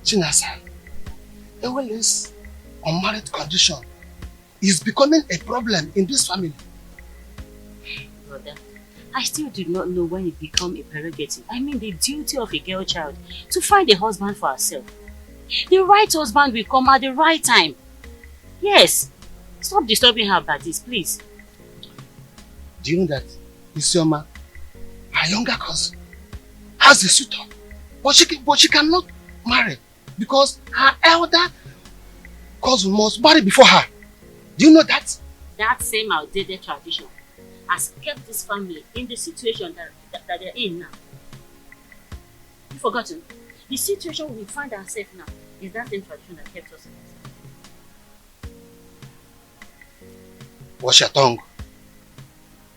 Chinasa, this unmarried condition is becoming a problem in this family. Brother, I still do not know when it becomes a prerogative. I mean the duty of a girl child to find a husband for herself. The right husband will come at the right time. Yes. Stop disturbing her about this, please. Do you know that Isioma, her younger cousin, has a suitor, but she cannot marry because her elder cousin must marry before her. Do you know that? That same outdated tradition has kept this family in the situation that they're in now. You've forgotten? The situation we find ourselves now is that same tradition that kept us in this. Watch your tongue.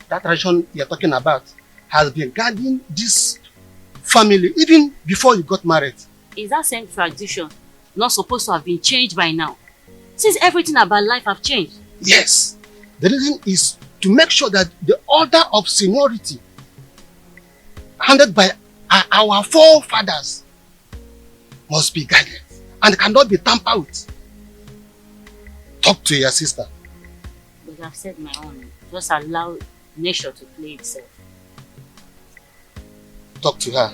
That tradition you're talking about has been guiding this family even before you got married. Is that same tradition not supposed to have been changed by now? Since everything about life have changed. Yes. The reason is to make sure that the order of seniority handed by our forefathers must be guided and cannot be tampered with. Talk to your sister. But I've said my own. Just allow nature to play itself. Talk to her.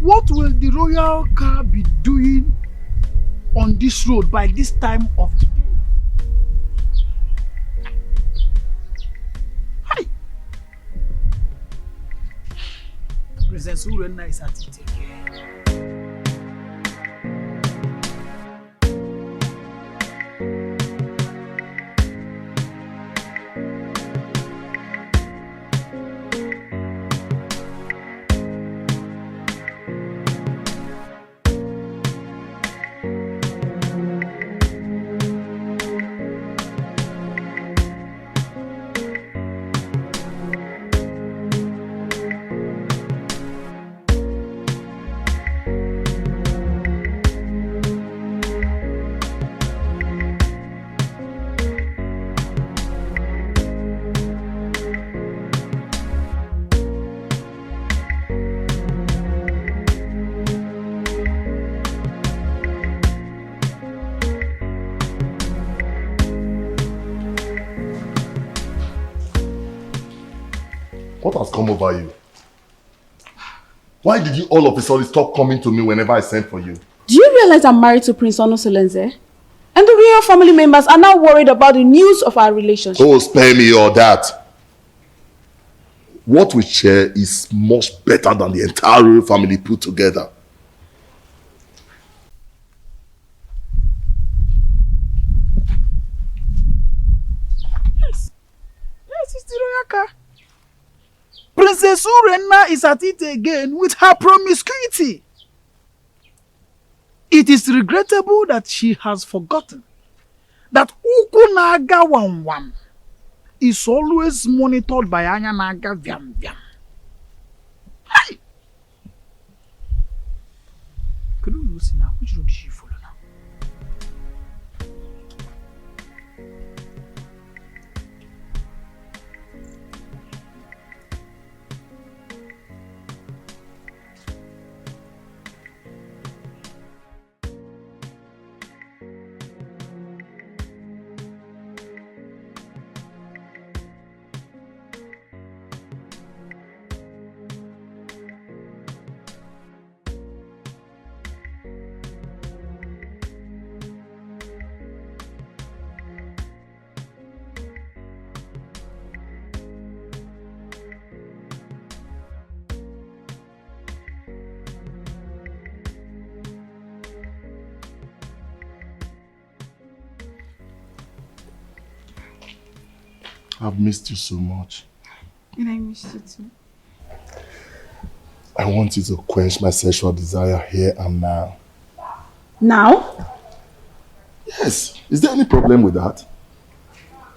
What will the royal car be doing on this road by this time of the day? Hi! Princess Urena is at it again. What has come over you? Why did you all of a sudden stop coming to me whenever I sent for you? Do you realize I'm married to Prince Onosolenze? And the real family members are now worried about the news of our relationship. Oh, spare me all that. What we share is much better than the entire royal family put together. Yes, it's the royal car. Princess Urena is at it again with her promiscuity. It is regrettable that she has forgotten that Ukunaga Wam is always monitored by Anyanaga Vyam Vyam. Hi! Could you see now? Which road did she follow now? I've missed you so much. And I missed you too. I want you to quench my sexual desire here and now. Now? Yes. Is there any problem with that?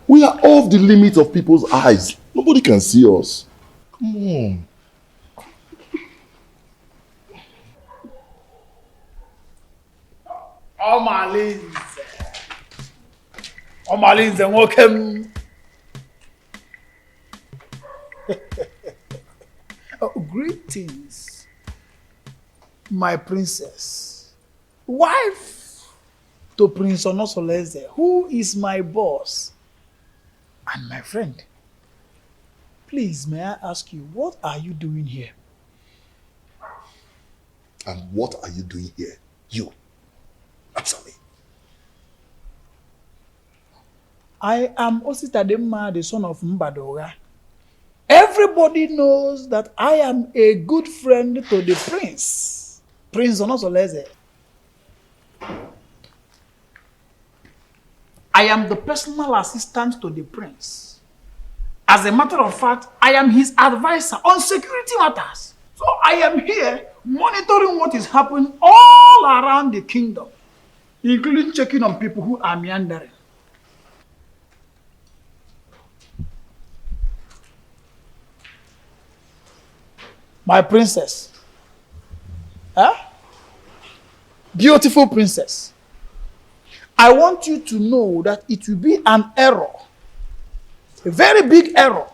We are off the limit of people's eyes. Nobody can see us. Come on. Omalinze nwokem. Greetings, my princess, wife to Prince Onosoleze, who is my boss and my friend. Please, may I ask you, what are you doing here? And what are you doing here? You. Answer me. I am Ositademma, the son of Mbadoga. Everybody knows that I am a good friend to the prince, Prince Onosoleze. I am the personal assistant to the prince. As a matter of fact, I am his advisor on security matters. So I am here monitoring what is happening all around the kingdom, including checking on people who are meandering. My princess. Huh? Beautiful princess. I want you to know that it will be an error, a very big error,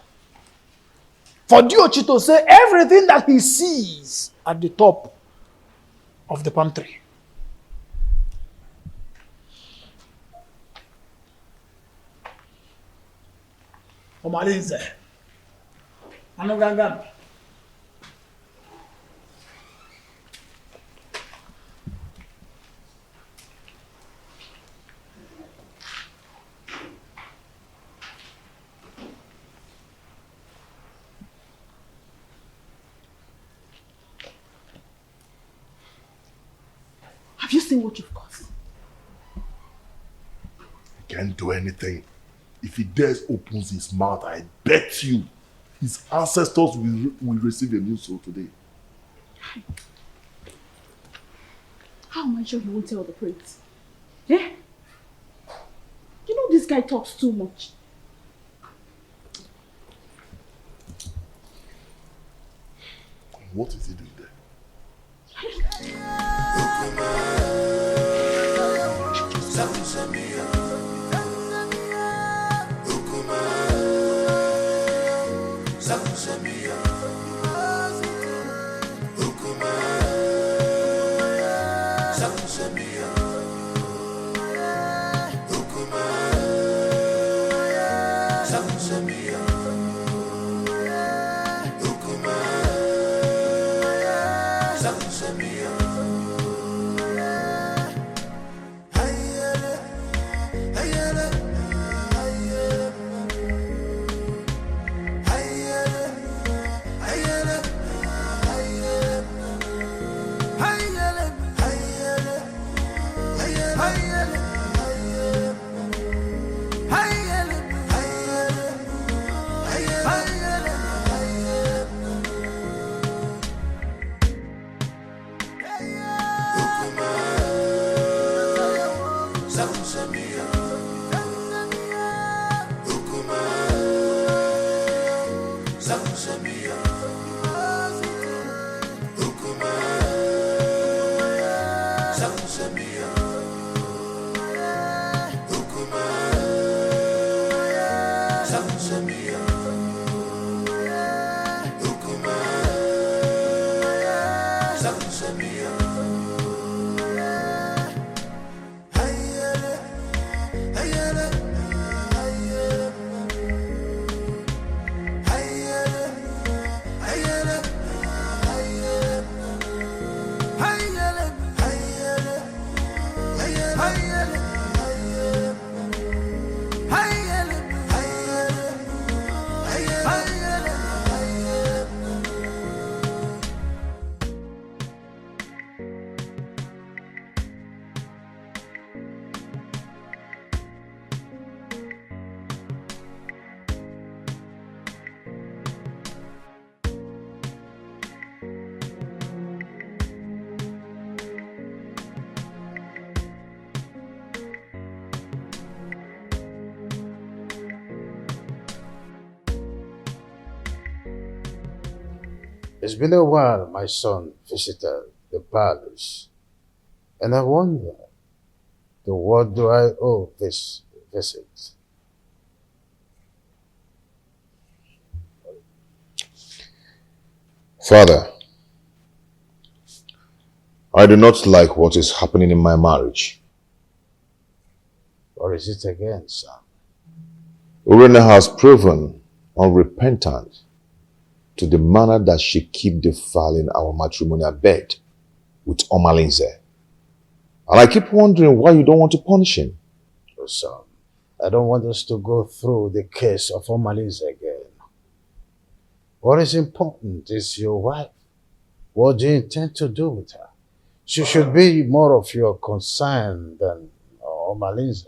for Diochi to say everything that he sees at the top of the palm tree. Omalinze. Anoganga. Have you seen what you've caused? He can't do anything. If he dares opens his mouth, I bet you his ancestors will receive a new soul today. How am I sure he won't tell the prince? Eh? You know this guy talks too much. What is he doing there? It's been a while my son visited the palace, and I wonder, to what do I owe this visit? Father, I do not like what is happening in my marriage. Or is it again, son? Urena has proven unrepentant to the manner that she keep defiling our matrimonial bed with Omalinze. And I keep wondering why you don't want to punish him. Oh, son, I don't want us to go through the case of Omalinze again. What is important is your wife. What do you intend to do with her? She should be more of your concern than Omalinze.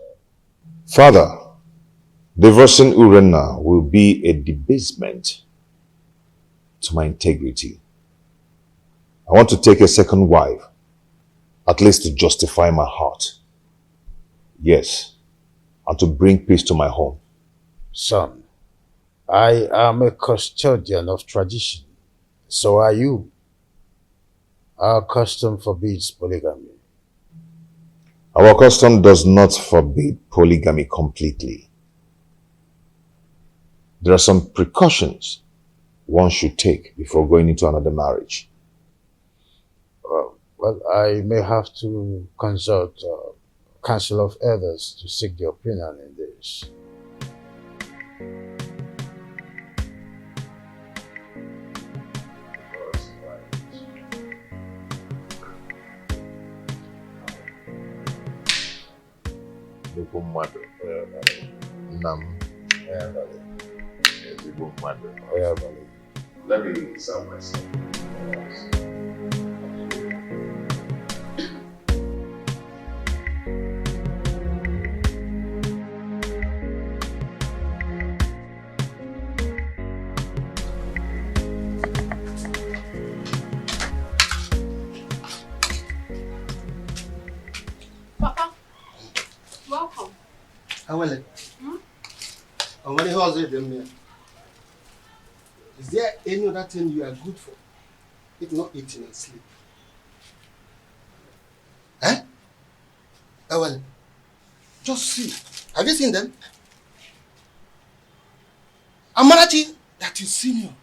Father, divorcing Urena will be a debasement to my integrity. I want to take a second wife, at least to justify my heart. Yes, and to bring peace to my home. Son, I am a custodian of tradition. So are you. Our custom forbids polygamy. Our custom does not forbid polygamy completely. There are some precautions one should take before going into another marriage. Well, I may have to consult Council of Elders to seek their opinion in this. Let me serve myself. Papa, welcome. How will it? And when he was with them here, is there any other thing you are good for? If not eating and sleep. Eh? Well, just see. Have you seen them? Amarachi, that is senior,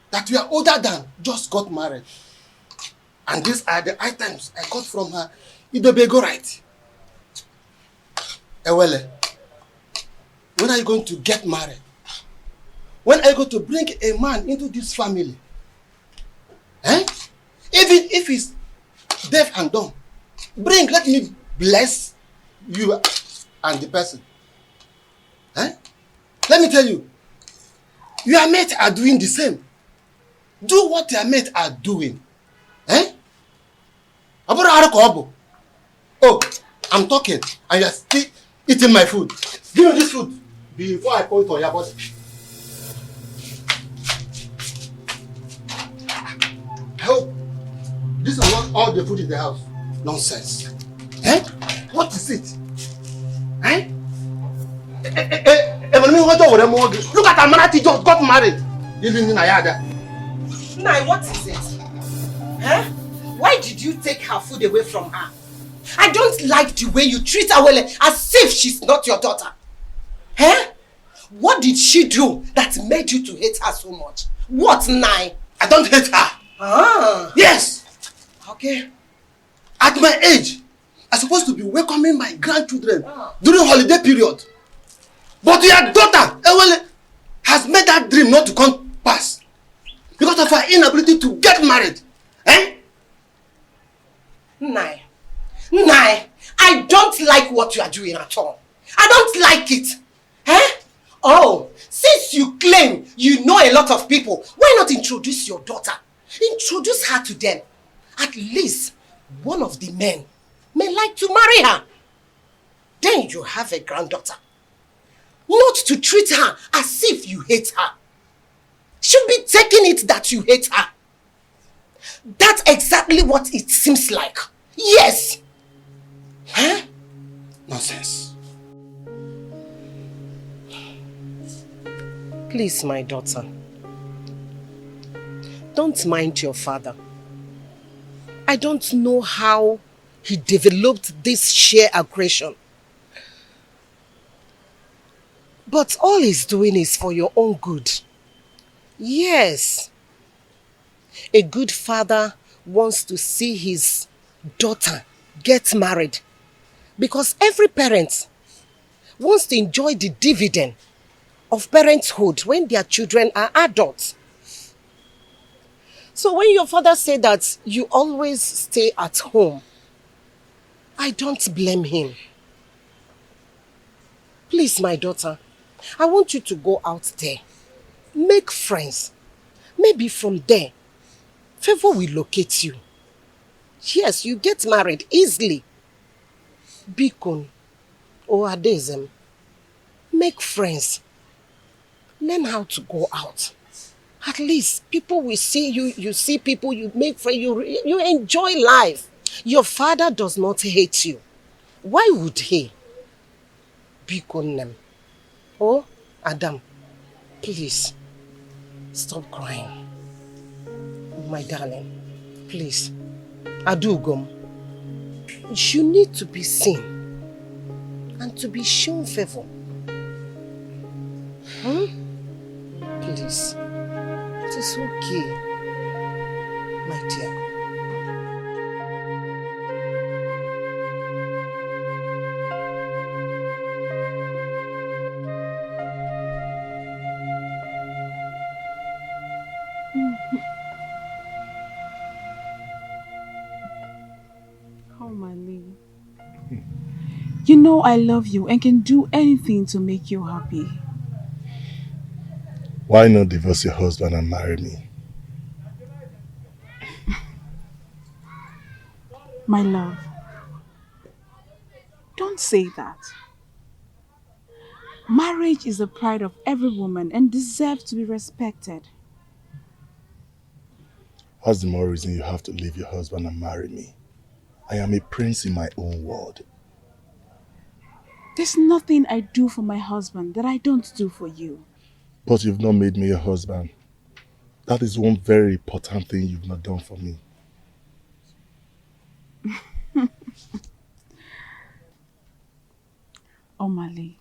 that we are older than, just got married. And these are the items I got from her. Idobego right. Ewele, when are you going to get married? When are you going to bring a man into this family? Eh? Even if he's deaf and dumb, let me bless you and the person. Eh? Let me tell you, your mates are doing the same. Do what your mates are doing. Eh? Oh, I'm talking and you're still eating my food. Give me this food before I pour it on your body. I hope this is not all the food in the house. Nonsense. Eh? What is it? Eh? Look at Amarati just got married. Nai, what is it? Huh? Why did you take her food away from her? I don't like the way you treat her as if she's not your daughter. Huh? What did she do that made you to hate her so much? What, Nai? I don't hate her. Ah. Yes. Okay. At my age, I'm supposed to be welcoming my grandchildren during holiday period. But your daughter, Ewele, has made that dream not to come pass because of her inability to get married. Eh? Nai, I don't like what you are doing at all. I don't like it. Eh? Oh, since you claim you know a lot of people, why not introduce your daughter? Introduce her to them. At least one of the men may like to marry her. Then you have a granddaughter. Not to treat her as if you hate her. Should be taking it that you hate her. That's exactly what it seems like. Yes. Huh? Nonsense. Please, my daughter. Don't mind your father. I don't know how he developed this sheer aggression. But all he's doing is for your own good. Yes. A good father wants to see his daughter get married. Because every parent wants to enjoy the dividend of parenthood when their children are adults. So when your father said that you always stay at home, I don't blame him. Please, my daughter, I want you to go out there. Make friends. Maybe from there, favor will locate you. Yes, you get married easily. Bikon or Adezem. Make friends. Learn how to go out. At least people will see you. You see people, you make friends, you enjoy life. Your father does not hate you. Why would he? Bikonem. Oh, Adam, please, stop crying. My darling, please. Adugom, you need to be seen and to be shown favor. Please, it is okay, my dear. You know I love you and can do anything to make you happy. Why not divorce your husband and marry me? My love, don't say that. Marriage is the pride of every woman and deserves to be respected. What's the more reason you have to leave your husband and marry me? I am a prince in my own world. There's nothing I do for my husband that I don't do for you. But you've not made me your husband. That is one very important thing you've not done for me. Omali,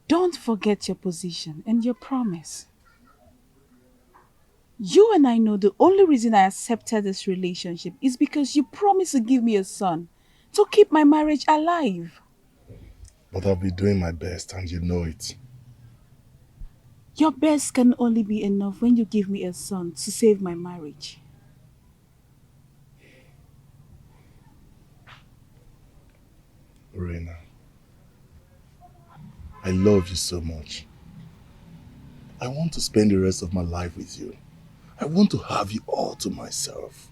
don't forget your position and your promise. You and I know the only reason I accepted this relationship is because you promised to give me a son to keep my marriage alive. But I'll be doing my best and you know it. Your best can only be enough when you give me a son to save my marriage. Reina, I love you so much. I want to spend the rest of my life with you. I want to have you all to myself.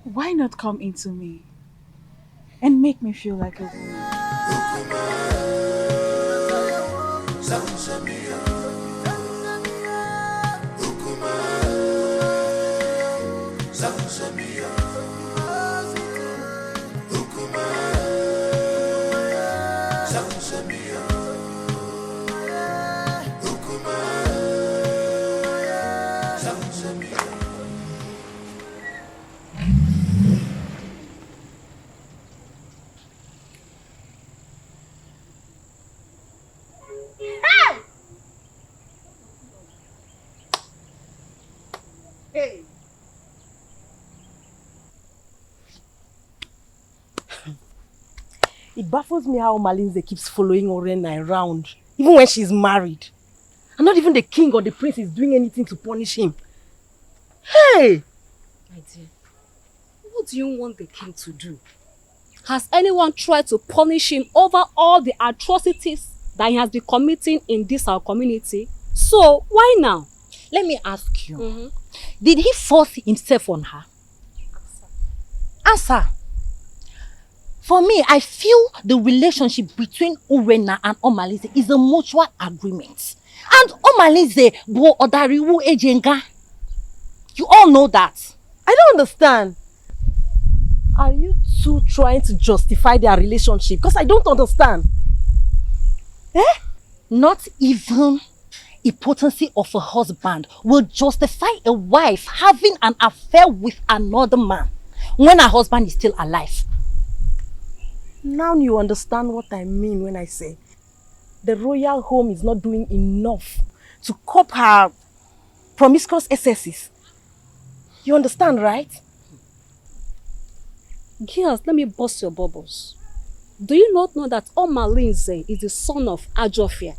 Why not come into me and make me feel like a woman? Hey. It baffles me how Malinze keeps following Orena around, even when she's married. And not even the king or the prince is doing anything to punish him. Hey! My dear, what do you want the king to do? Has anyone tried to punish him over all the atrocities that he has been committing in this our community? So, why now? Let me ask you. Did he force himself on her? Answer. For me, I feel the relationship between Urena and Omalize is a mutual agreement. And Omalize bo odariwu ejenga. You all know that. I don't understand. Are you two trying to justify their relationship? Because I don't understand. Not even impotency of a husband will justify a wife having an affair with another man when her husband is still alive. Now you understand what I mean when I say the royal home is not doing enough to cope her promiscuous excesses. You understand, right? Girls, let me bust your bubbles. Do you not know that Omalinze is the son of Ajofia?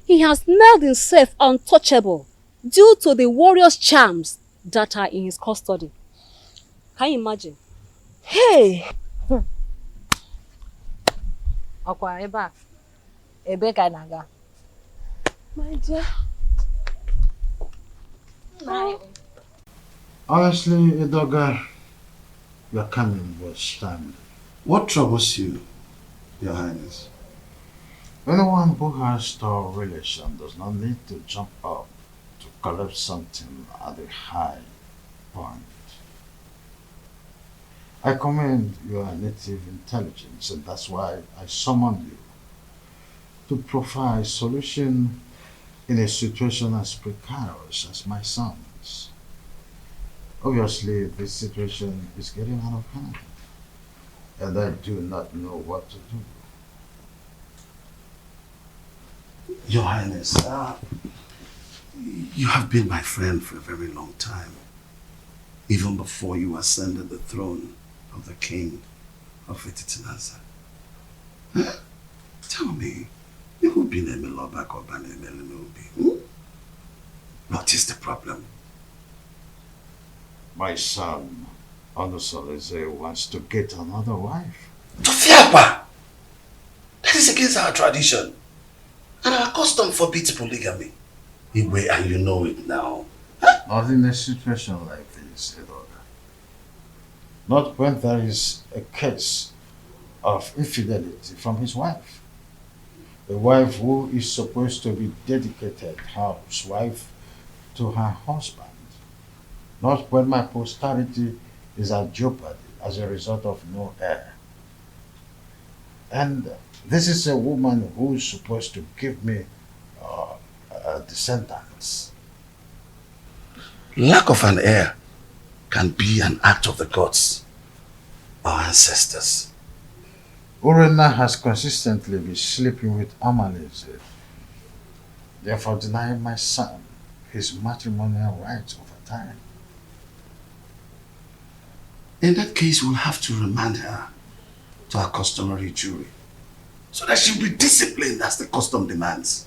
He has made himself untouchable due to the warrior's charms that are in his custody. Can you imagine? Hey! Okwa eba. Ebe ka naga. My dear. Honestly, Idoga, your coming was timely. What troubles you, Your Highness? Anyone who has store relation does not need to jump up to collect something at the high point. I commend your native intelligence, and that's why I summoned you to provide solution in a situation as precarious as my son's. Obviously, this situation is getting out of hand, and I do not know what to do. Your Highness, you have been my friend for a very long time, even before you ascended the throne of the king of Ititinanza. Tell me, you've been a Melobak or Banemelenubi. What is the problem? My son, Unresolved, wants to get another wife. Tofiapa! That is against our tradition. And our custom forbids polygamy. Igwe, and you know it now. Not in a situation like this, Edoga. Not when there is a case of infidelity from his wife. A wife who is supposed to be dedicated housewife to her husband. Not when my posterity is at jeopardy as a result of no heir. And this is a woman who is supposed to give me descendants. Lack of an heir can be an act of the gods, our ancestors. Urena has consistently been sleeping with Amalise, therefore denying my son his matrimonial rights over time. In that case, we'll have to remand her to her customary jury, so that she'll be disciplined as the custom demands.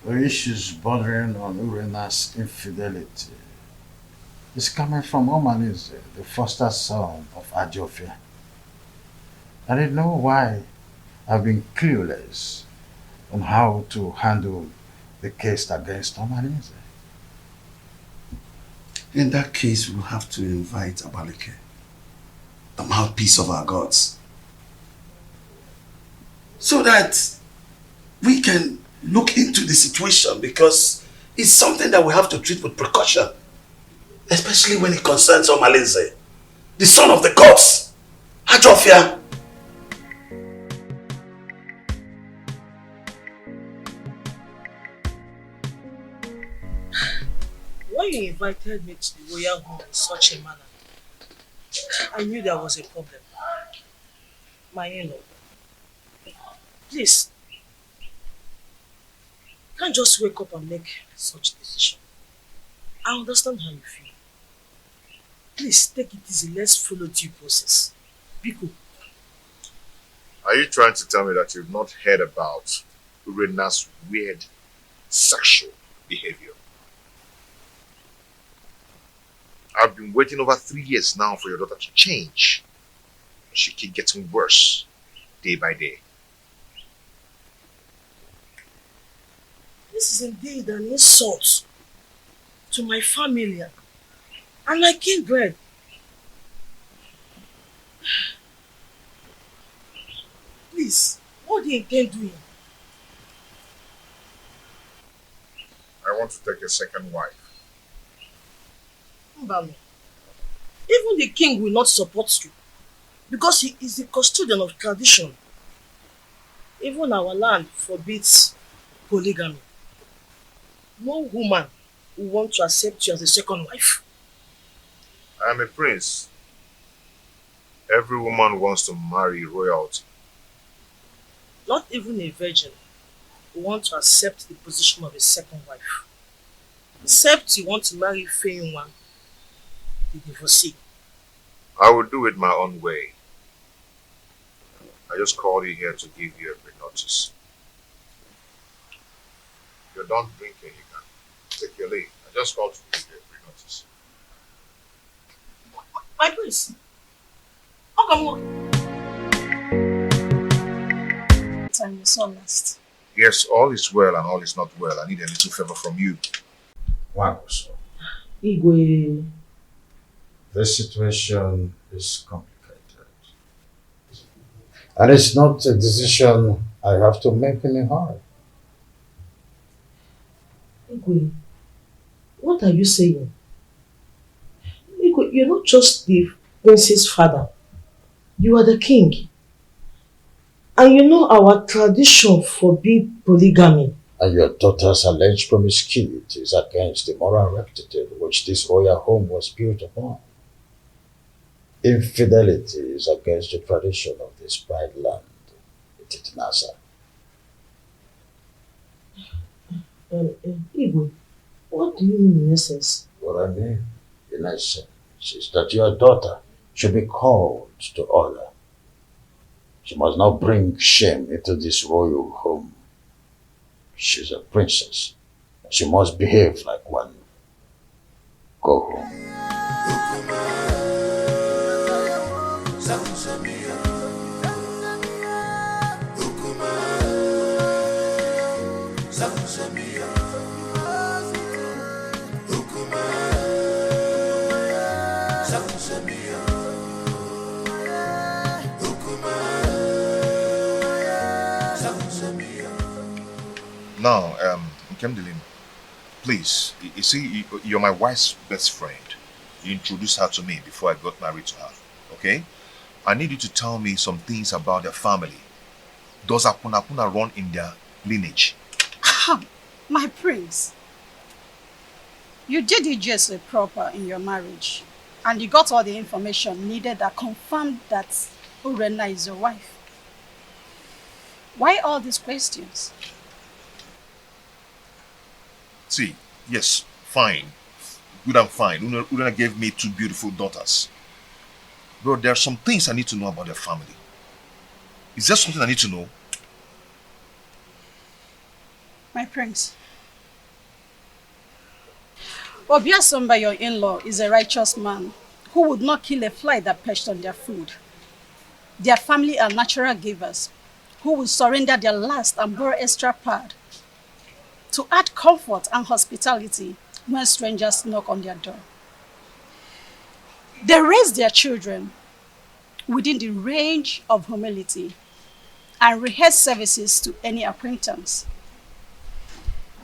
The issues bordering on Urena's infidelity is coming from Omalise, the foster son of Ajofia. I didn't know why I've been clueless on how to handle the case against Omalise. In that case, we'll have to invite Abaleke, the mouthpiece of our gods, so that we can look into the situation, because it's something that we have to treat with precaution, especially when it concerns Omalinze, the son of the gods, Ajofia. When you invited me to the royal home in such a manner, I knew there was a problem. My in-law, please, can't just wake up and make such a decision. I understand how you feel. Please take it easy. Let's follow due process. Biko. Are you trying to tell me that you've not heard about Urena's weird sexual behavior? I've been waiting over 3 years now for your daughter to change. She keeps getting worse day by day. This is indeed an insult to my family and my kindred. Please, what do you intend doing? I want to take a second wife. Mbami, even the king will not support you because he is the custodian of tradition. Even our land forbids polygamy. No woman will want to accept you as a second wife. I am a prince. Every woman wants to marry royalty. Not even a virgin will want to accept the position of a second wife. Except you want to marry Feyinwa, the divorcee. I will do it my own way. I just called you here to give you a pre-notice. If you're done drinking, you can take your leave. I just called to give you a pre-notice. My prince. How come time is so last? Yes, all is well and all is not well. I need a little favor from you. Wow, so Igwe. this situation is complicated. And it's not a decision I have to make in a hurry. Igwe, what are you saying? Igwe, you're not just the prince's father. You are the king. And you know our tradition forbids polygamy. And your daughter's alleged promiscuity is against the moral rectitude which this royal home was built upon. Infidelity is against the tradition of this pride land, Nasa. Igwe, what do you mean in essence? What I mean, in essence, is that your daughter should be called to order. She must not bring shame into this royal home. She's a princess. She must behave like one. Go home. Now, Nkemdelim, please, you see, you're my wife's best friend. You introduced her to me before I got married to her, okay? I need you to tell me some things about their family. Does Apuna run in their lineage? My prince, you did it just proper in your marriage, and you got all the information needed that confirmed that Urena is your wife. Why all these questions? See, yes, fine. Good and fine. Urena gave me 2 beautiful daughters. Bro, there are some things I need to know about their family. Is there something I need to know? My prince, Obiasomba, your in-law, is a righteous man who would not kill a fly that perched on their food. Their family are natural givers who will surrender their last and borrow extra pad to add comfort and hospitality when strangers knock on their door. They raise their children within the range of humility and rehearse services to any acquaintance.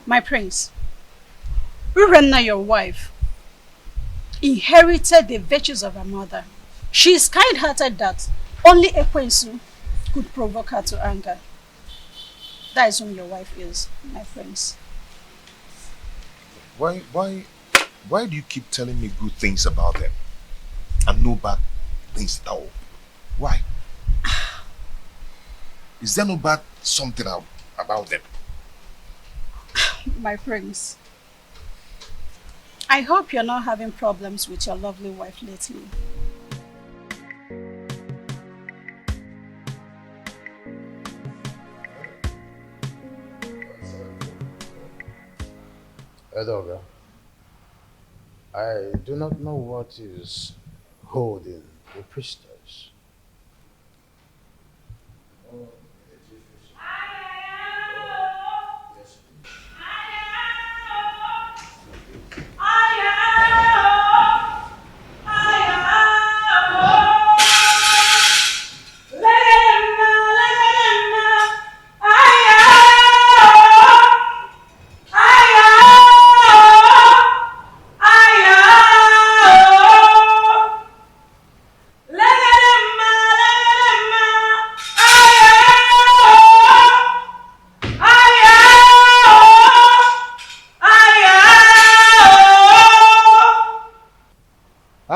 My prince, Urena, your wife, inherited the virtues of her mother. She is kind-hearted that only Ekwensu could provoke her to anger. That is whom your wife is, my prince. Why do you keep telling me good things about them and no bad things at all? Why? Is there no bad something about them? My prince, I hope you're not having problems with your lovely wife lately. Edoga, I do not know what is holding the priestess.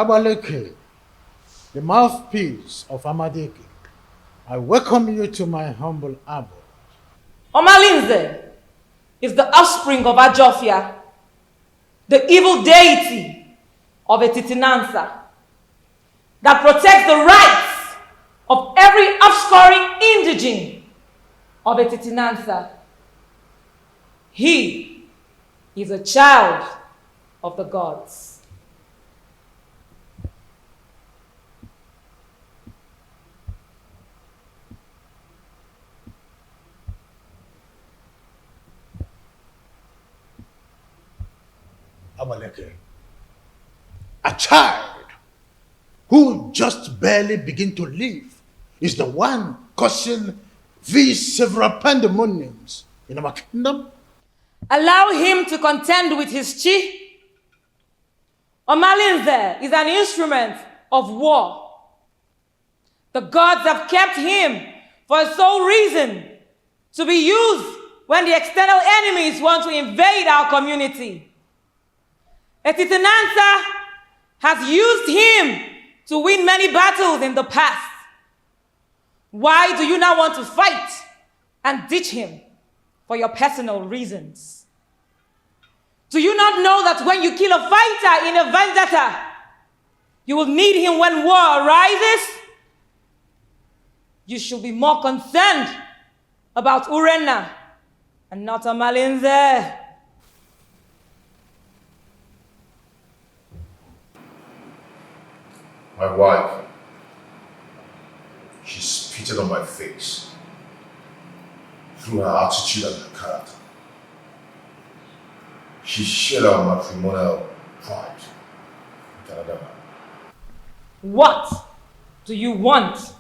Abaleke, the mouthpiece of Amadeke, I welcome you to my humble abode. Omalinze is the offspring of Ajofia, the evil deity of Etitinansa, that protects the rights of every offscoring indigene of Etitinansa. He is a child of the gods. Abaleke, a child who just barely begin to live is the one causing these several pandemoniums in our kingdom. Allow him to contend with his chi. Omalinze is an instrument of war. The gods have kept him for a sole reason, to be used when the external enemies want to invade our community. Etitinansa has used him to win many battles in the past. Why do you now want to fight and ditch him for your personal reasons? Do you not know that when you kill a fighter in a vendetta, you will need him when war arises? You should be more concerned about Urena and not Omalinze. My wife, she spitted on my face through her attitude and her character. She shared our matrimonial pride with another man. What do you want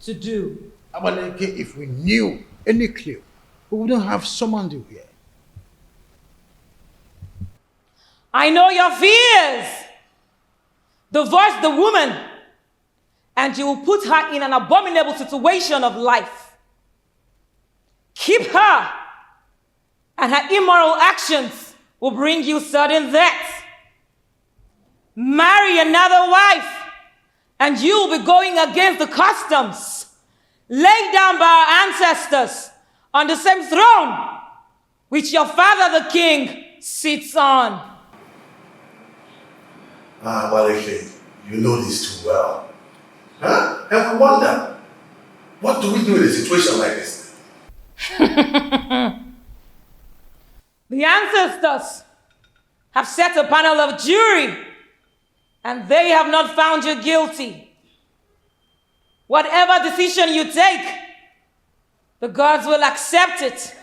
to do? Abaleke, if we knew any clue, we wouldn't have summoned you here. I know your fears. Divorce the woman, and you will put her in an abominable situation of life. Keep her, and her immoral actions will bring you sudden death. Marry another wife, and you will be going against the customs laid down by our ancestors on the same throne which your father the king sits on. Abaleke, you know this too well. Huh? And we wonder, what do we do in a situation like this? The ancestors have set a panel of jury, and they have not found you guilty. Whatever decision you take, the gods will accept it.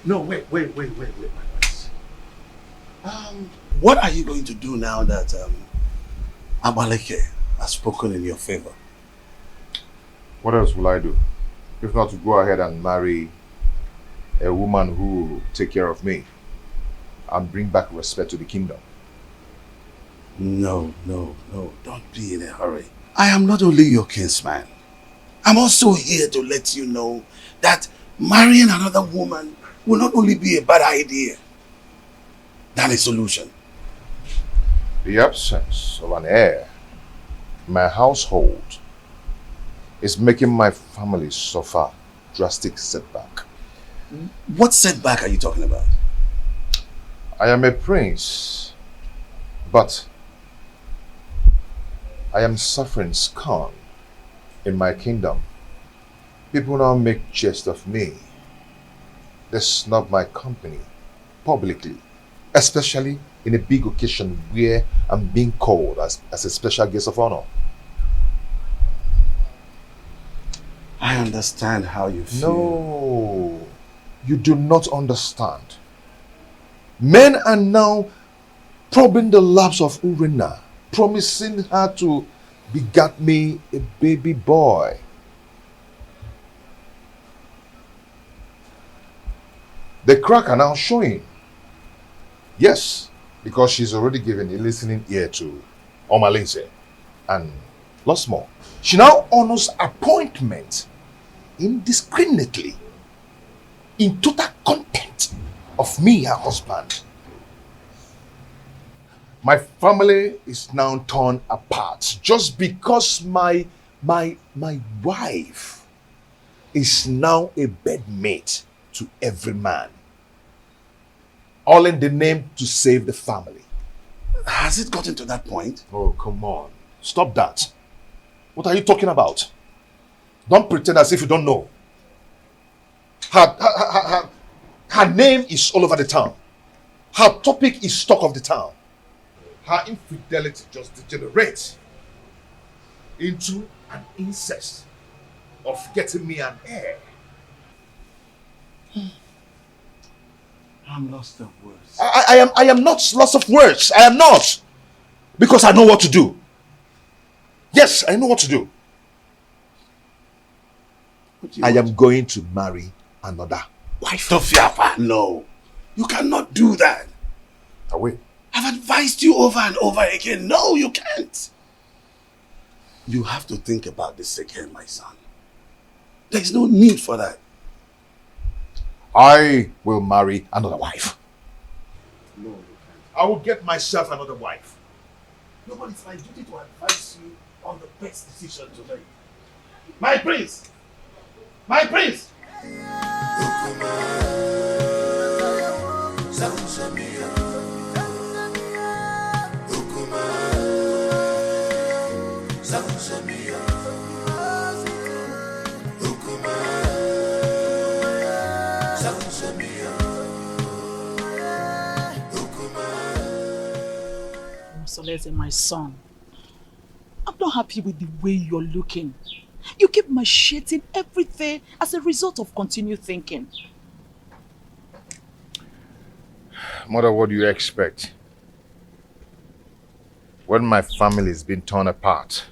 No, wait. What are you going to do now that Abaleke has spoken in your favor? What else will I do? If not to go ahead and marry a woman who will take care of me and bring back respect to the kingdom. No, don't be in a hurry. I am not only your kinsman. I'm also here to let you know that marrying another woman will not only be a bad idea than a solution. The absence of an heir in my household is making my family suffer drastic setback. What setback are you talking about? I am a prince, but I am suffering scorn in my kingdom. People now make jest of me. They snub my company publicly. especially in a big occasion where I'm being called as a special guest of honor. I understand how you feel. No, you do not understand. Men are now probing the laps of Urena, promising her to beget me a baby boy. The crack are now showing. Yes, because she's already given a listening ear to Oma Lindsay. And lots more. She now honors appointment indiscriminately in total contempt of me, her husband. My family is now torn apart just because my wife is now a bedmate to every man. All in the name to save the family. Has it gotten to that point? Oh, come on. Stop that. What are you talking about? Don't pretend as if you don't know. Her name is all over the town. Her topic is talk of the town. Her infidelity just degenerates into an incest of getting me an heir. I'm lost of words. I am not lost of words. I am not. Because I know what to do. Yes, I know what to do. I am going to marry another wife. Tofiapa, no. You cannot do that. I will. I've advised you over and over again. No, you can't. You have to think about this again, my son. There's no need for that. I will marry another wife. No, you can't. I will get myself another wife. No, but it's my duty to advise you on the best decision to make. My prince! My prince! Soleze, my son, I'm not happy with the way you're looking. You keep macheting everything as a result of continued thinking. Mother, what do you expect? When my family is being torn apart,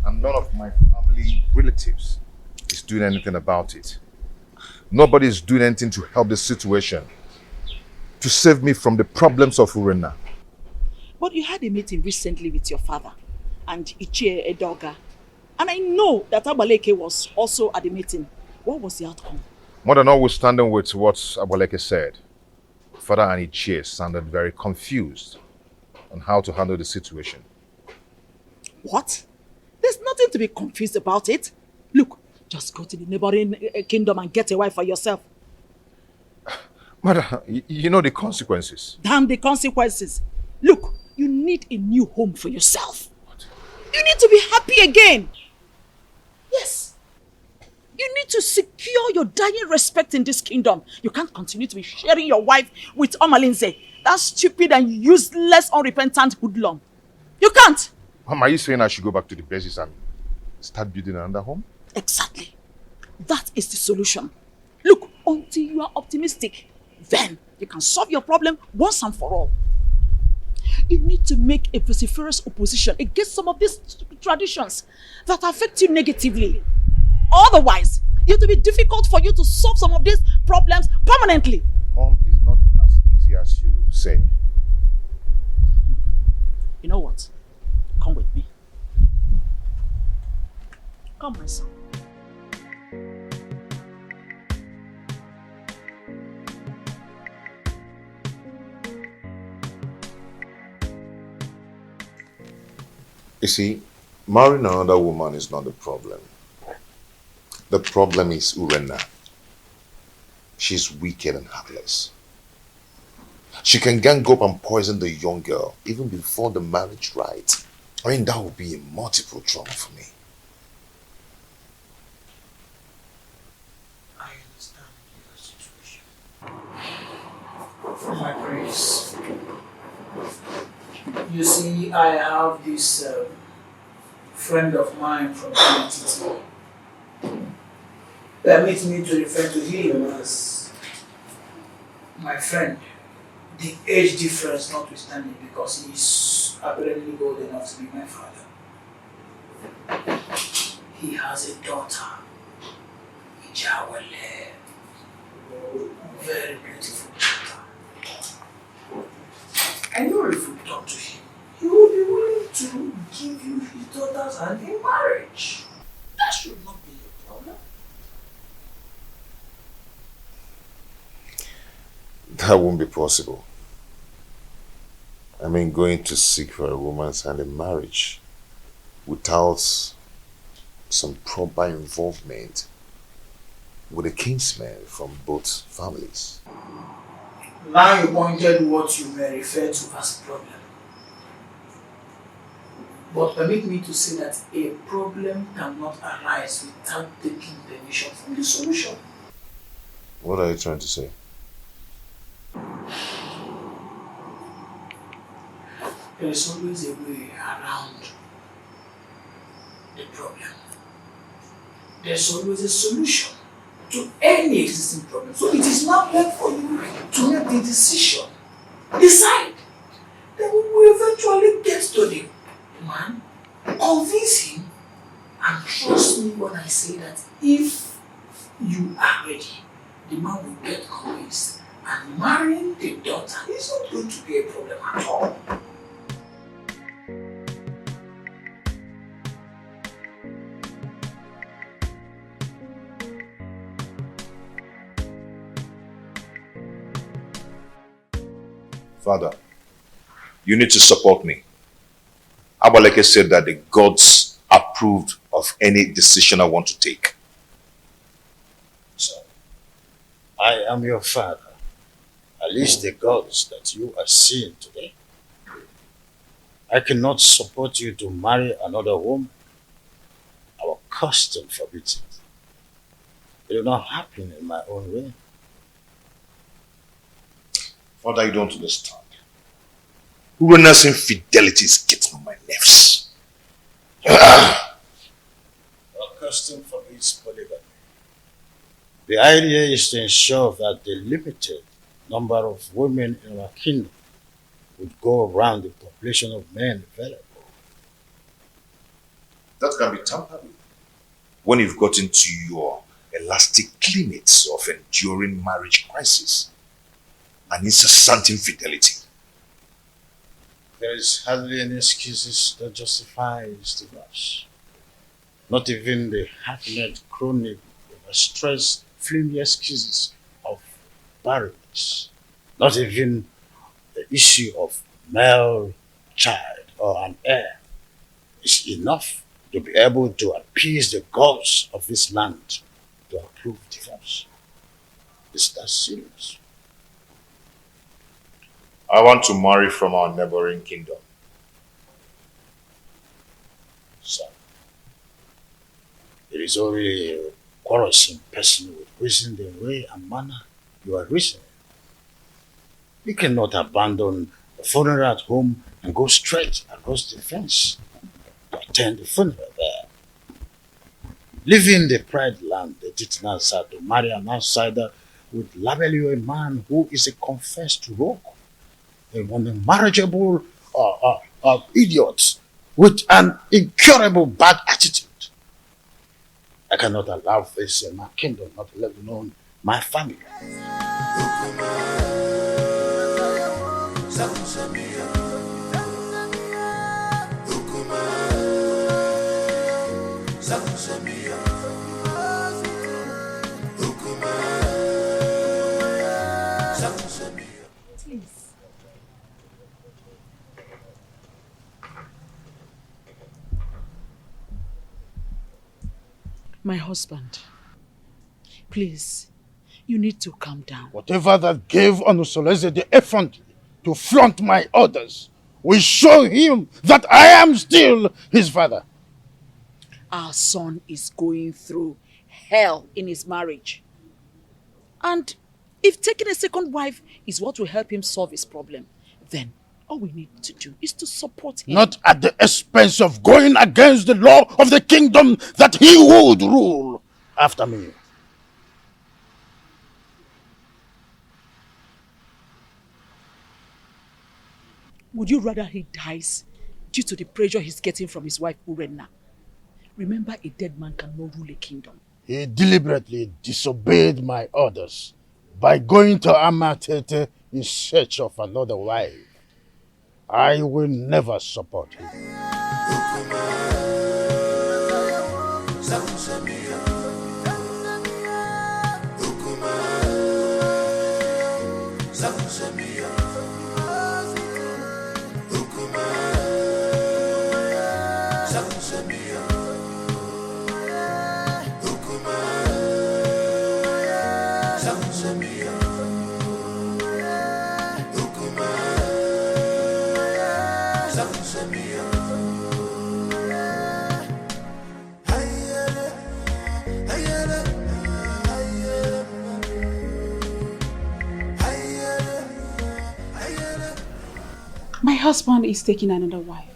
and none of my family relatives is doing anything about it. Nobody is doing anything to help the situation, to save me from the problems of Urena. But you had a meeting recently with your father and Ichie Edoga. And I know that Abaleke was also at the meeting. What was the outcome? Mother, notwithstanding with what Abaleke said, Father and Ichie sounded very confused on how to handle the situation. What? There's nothing to be confused about it. Look, just go to the neighboring kingdom and get a wife for yourself. Mother, you know the consequences. Damn the consequences. Look, you need a new home for yourself. What? You need to be happy again. Yes. You need to secure your dying respect in this kingdom. You can't continue to be sharing your wife with Omalinze. That stupid and useless, unrepentant hoodlum. You can't. Mom, are you saying I should go back to the basis and start building another home? Exactly. That is the solution. Look, until you are optimistic, then you can solve your problem once and for all. You need to make a vociferous opposition against some of these traditions that affect you negatively. Otherwise, it will be difficult for you to solve some of these problems permanently. Mom, is not as easy as you say. You know what? Come with me. Come, my son. You see, marrying another woman is not the problem. The problem is Urena. She's wicked and heartless. She can gang up and poison the young girl even before the marriage rite. I mean, that would be a multiple trauma for me. I understand your situation. My praise. You see, I have this friend of mine from the permit me to refer to him as my friend. The age difference notwithstanding, because he's apparently old enough to be my father. He has a daughter, Ijawale, very beautiful daughter. I know if we talk to him, he will be willing to give you his daughter's hand in marriage. That should not be a problem. That won't be possible. I mean, going to seek for a woman's hand in marriage without some proper involvement with a kinsman from both families. Now you pointed what you may refer to as problem. But permit me to say that a problem cannot arise without taking permission from the solution. What are you trying to say? There is always a way around the problem. There's always a solution to any existing problem. So it is not left for you to make the decision. Decide. Then we will eventually get to the man, convince him, and trust me when I say that if you are ready, the man will get convinced, and marrying the daughter is not going to be a problem at all. Father, you need to support me. Abaleke said that the gods approved of any decision I want to take. So, I am your father. At least the gods that you are seeing today. I cannot support you to marry another woman. Our custom forbids it. It will not happen in my own way. Father, you don't understand. Urena's infidelity is getting on my nerves. Our custom forbids polygamy. The idea is to ensure that the limited number of women in our kingdom would go around the population of men available. That can be tampered with when you've got into your elastic limits of enduring marriage crisis and incessant infidelity. There is hardly any excuses that justifies the rush. Not even the half-net chronic, overstressed, flimsy excuses of barrenness. Not even the issue of male child or an heir is enough to be able to appease the gods of this land to approve divorce. Is that serious? I want to marry from our neighboring kingdom. So, it is only a quarrelsome person with reason the way and manner you are reasoning. You cannot abandon the funeral at home and go straight across the fence to attend the funeral there. Leaving the pride land, the Titanasa, to marry an outsider would label you a man who is a confessed rogue, an unmarriageable idiot with an incurable bad attitude. I cannot allow this in my kingdom, not let alone my family. Please. My husband, please, you need to calm down. Whatever that gave Unresolved the effrontery to flaunt my orders will show him that I am still his father. Our son is going through hell in his marriage. And If taking a second wife is what will help him solve his problem, then all we need to do is to support him. Not at the expense of going against the law of the kingdom that he would rule after me. Would you rather he dies due to the pressure he's getting from his wife Urenna? Remember, a dead man cannot rule a kingdom. He deliberately disobeyed my orders by going to Amatete in search of another wife. I will never support him. My husband is taking another wife.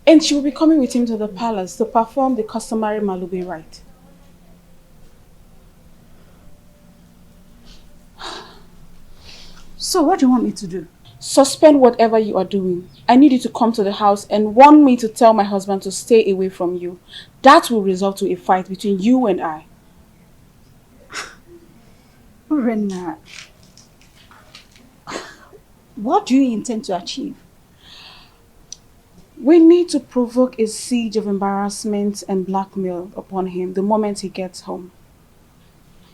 And she will be coming with him to the palace to perform the customary Malube rite. So what do you want me to do? Suspend whatever you are doing. I need you to come to the house and warn me to tell my husband to stay away from you. That will result to a fight between you and I. Rena, what do you intend to achieve? We need to provoke a siege of embarrassment and blackmail upon him the moment he gets home.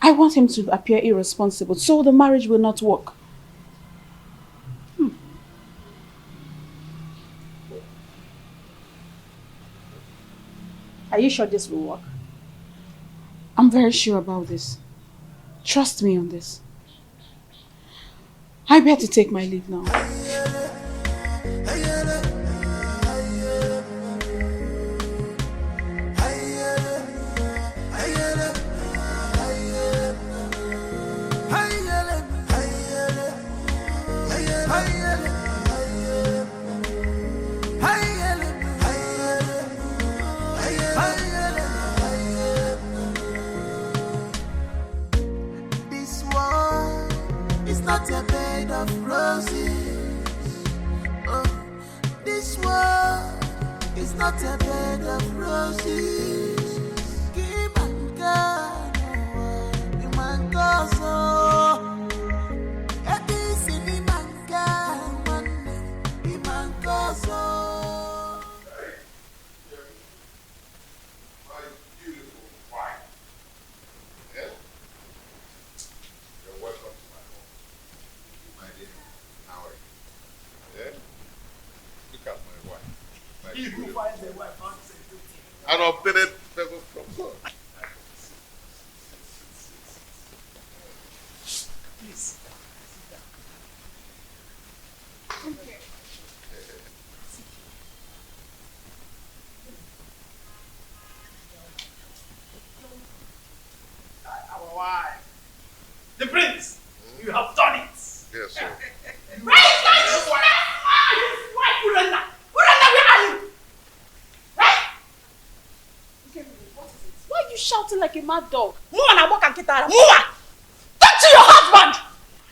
I want him to appear irresponsible so the marriage will not work. Are you sure this will work? I'm very sure about this. Trust me on this. I better take my leave now. Not a bed of roses. Oh, this world is not a bed of roses. Give and God, you man go so. Every silly man can one day, you man go so. My beautiful wife. Yeah? You're welcome. Look at my wife. He who finds a wife finds a good thing. An obtained favor from God. Please. Okay. Our wife. The prince, you have done it. Yes, sir. Why are you shouting like a mad dog? Move on and walk and get out. Move on! Talk to your husband!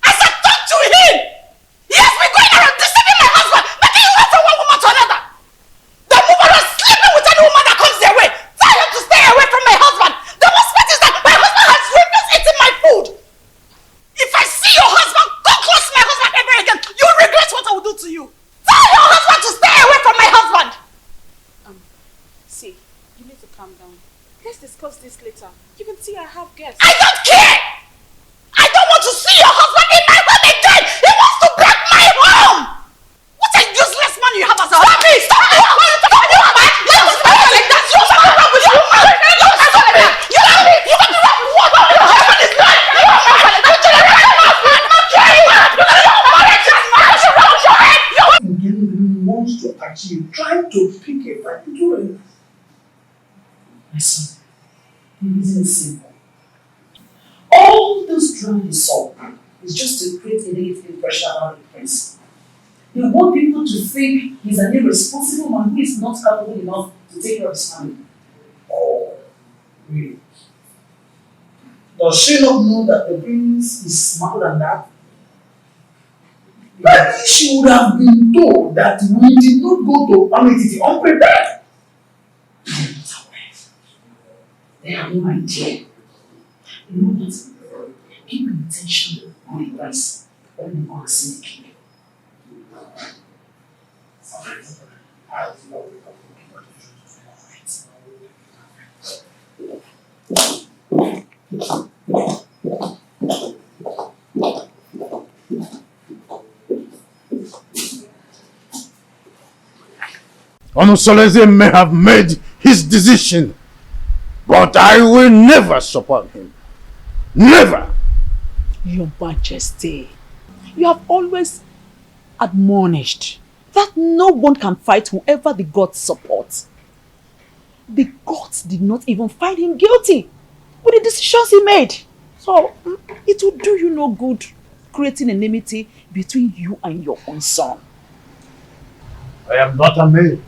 I said talk to him! He has been going around deceiving my husband, making you wait from one woman to another. The woman is sleeping with any woman that comes their way. Tell him to stay away from my husband. The worst part is that my husband has refused eating my food. If I see your husband, go close to my husband ever again, you'll regret what I will do to you. Tell your husband to stay away from my husband. See, you need to calm down. Let's discuss this later. You can see I have guests. I don't care! I don't want to see your husband in my home again! He wants to break my home! What a useless man you have as a husband! Stop me! Stop me! Stop me! You don't speak like that! You don't speak wrong with you! You love me! You want to run with what? Your husband is not! You don't speak like that! You don't speak like that! Wants to achieve, trying to pick a fight between us. My son, it isn't simple. All the just drown the soul. It's just to create a negative impression around the prince. They want people to think he's an irresponsible man who is not capable enough to take care of his family. Oh, really? Does she not know that the prince is smarter than that? Maybe she would have been told that we did not go to Amity unprepared. They have no idea. You know what? Keep attention on the price when you are seeing the king. Onosoleze may have made his decision, but I will never support him. Never! Your Majesty, you have always admonished that no one can fight whoever the gods support. The gods did not even find him guilty with the decisions he made. So, it will do you no good creating enmity between you and your own son. I am not a man.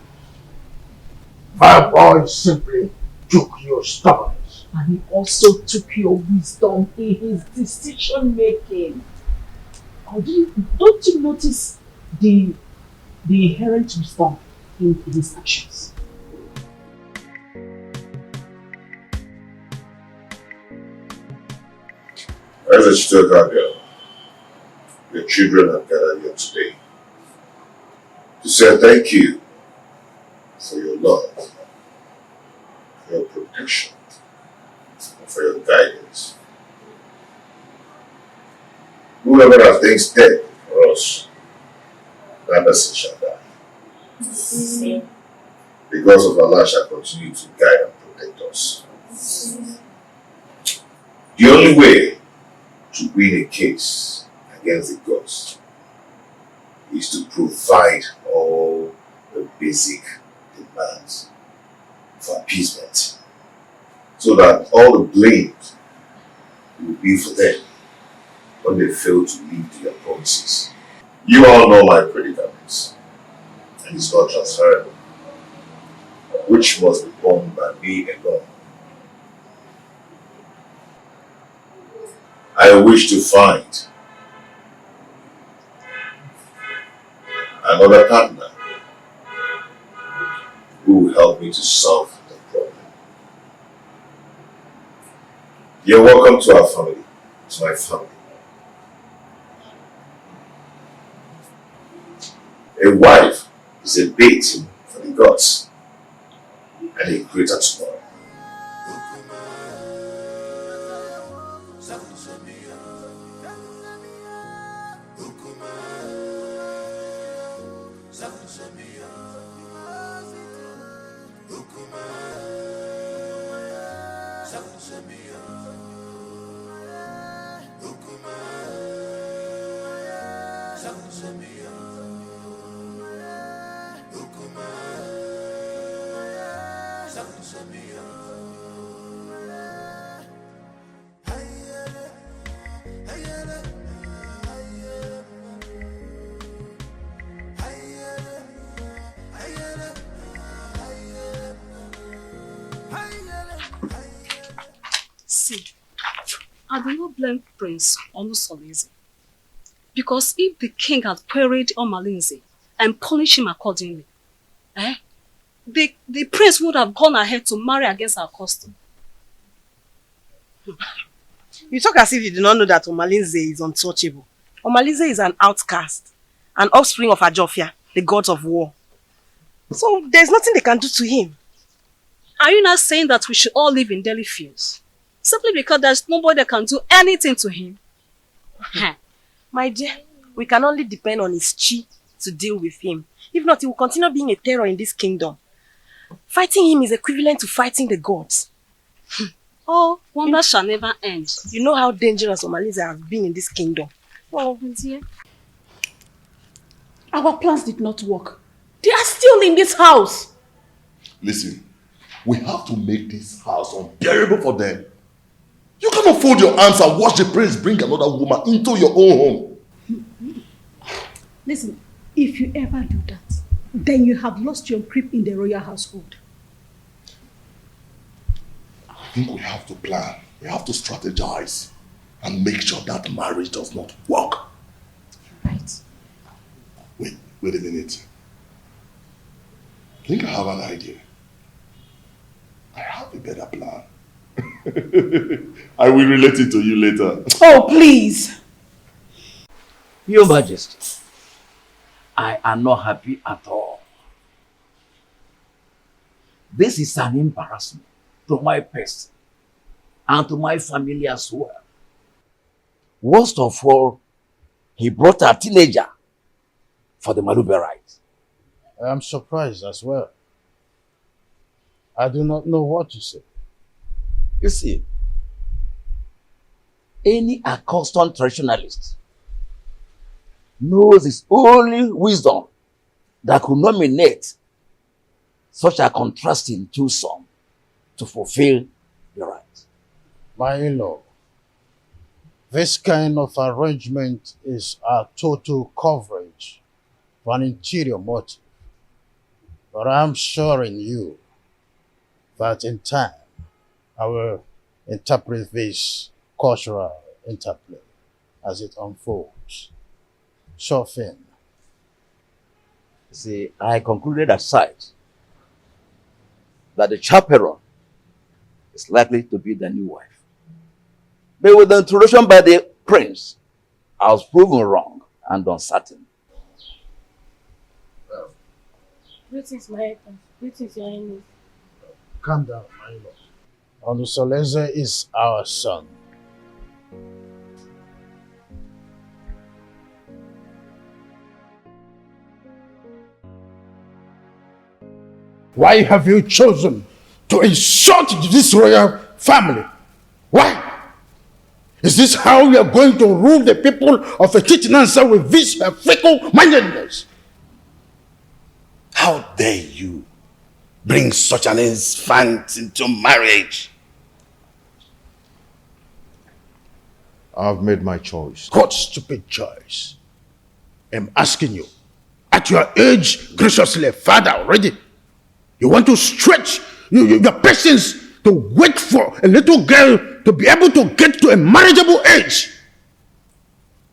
My boy simply took your stubbornness. And he also took your wisdom in his decision making. Don't you notice the inherent wisdom in his actions? As I stood earlier, your children have gathered here today to say thank you for your love, for your protection, and for your guidance. Whoever has things dead for us, that person shall die. Because of Allah shall continue to guide and protect us. The only way to win a case against the gods is to provide all the basic demands for appeasement, so that all the blame will be for them when they fail to live their promises. You all know my predicaments, and it's not transferable, which must be borne by me alone. I wish to find another partner who will help me to solve the problem. You're welcome to our family, to my family. A wife is a bait for the gods, and a greater tomorrow. See, I do not blame Prince Onusoleze, because if the king had queried Omalinze and punished him accordingly, the prince would have gone ahead to marry against our custom. You talk as if you do not know that Omalinze is untouchable. Omalinze is an outcast, an offspring of Ajofia, the gods of war. So there's nothing they can do to him. Are you not saying that we should all live in Delhi fields? Simply because there's nobody that can do anything to him? My dear, we can only depend on his chi to deal with him. If not, he will continue being a terror in this kingdom. Fighting him is equivalent to fighting the gods. Oh, wonder shall never end. You know how dangerous Omalinze has been in this kingdom. Oh, dear. Our plans did not work. They are still in this house. Listen, we have to make this house unbearable for them. You cannot fold your arms and watch the prince bring another woman into your own home. Listen, if you ever do that, then you have lost your grip in the royal household. I think we have to plan. We have to strategize and make sure that marriage does not work. Right. Wait a minute. I think I have an idea. I have a better plan. I will relate it to you later. Oh, please. Your Majesty, I am not happy at all. This is an embarrassment to my person and to my family as well. Worst of all, he brought a teenager for the Malube rite. I am surprised as well. I do not know what to say. You see, any accustomed traditionalist knows it's only wisdom that could nominate such a contrasting twosome to fulfill the right. My in-law, this kind of arrangement is a total coverage for an interior motive. But I'm assuring you that in time, I will interpret this cultural interplay as it unfolds. Sure thing. See, I concluded aside that the chaperone is likely to be the new wife. But with the introduction by the prince, I was proven wrong and uncertain. Greetings, my husband. Greetings, your highness. Calm down, my lord. Olusoleze is our son. Why have you chosen to insult this royal family? Why? Is this how you are going to rule the people of a Chitinansa with this fickle-mindedness? How dare you bring such an infant into marriage? I've made my choice. What stupid choice? I'm asking you. At your age, graciously, father already, you want to stretch your patience to wait for a little girl to be able to get to a marriageable age.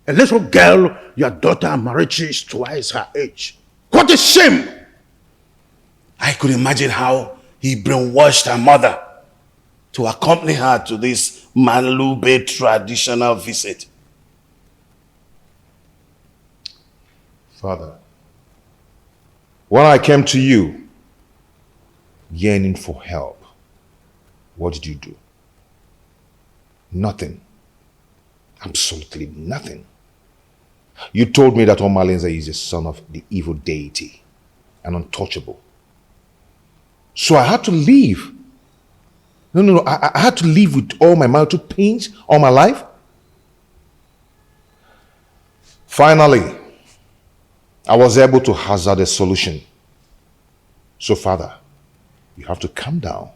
A little girl, your daughter Amarachi is twice her age. What a shame! I could imagine how he brainwashed her mother to accompany her to this Malube traditional visit. Father, when I came to you, yearning for help, what did you do? Nothing. Absolutely nothing. You told me that Omalenze is the son of the evil deity and untouchable. So I had to leave. No. I had to live with all my marital pains all my life. Finally, I was able to hazard a solution. So, Father, you have to calm down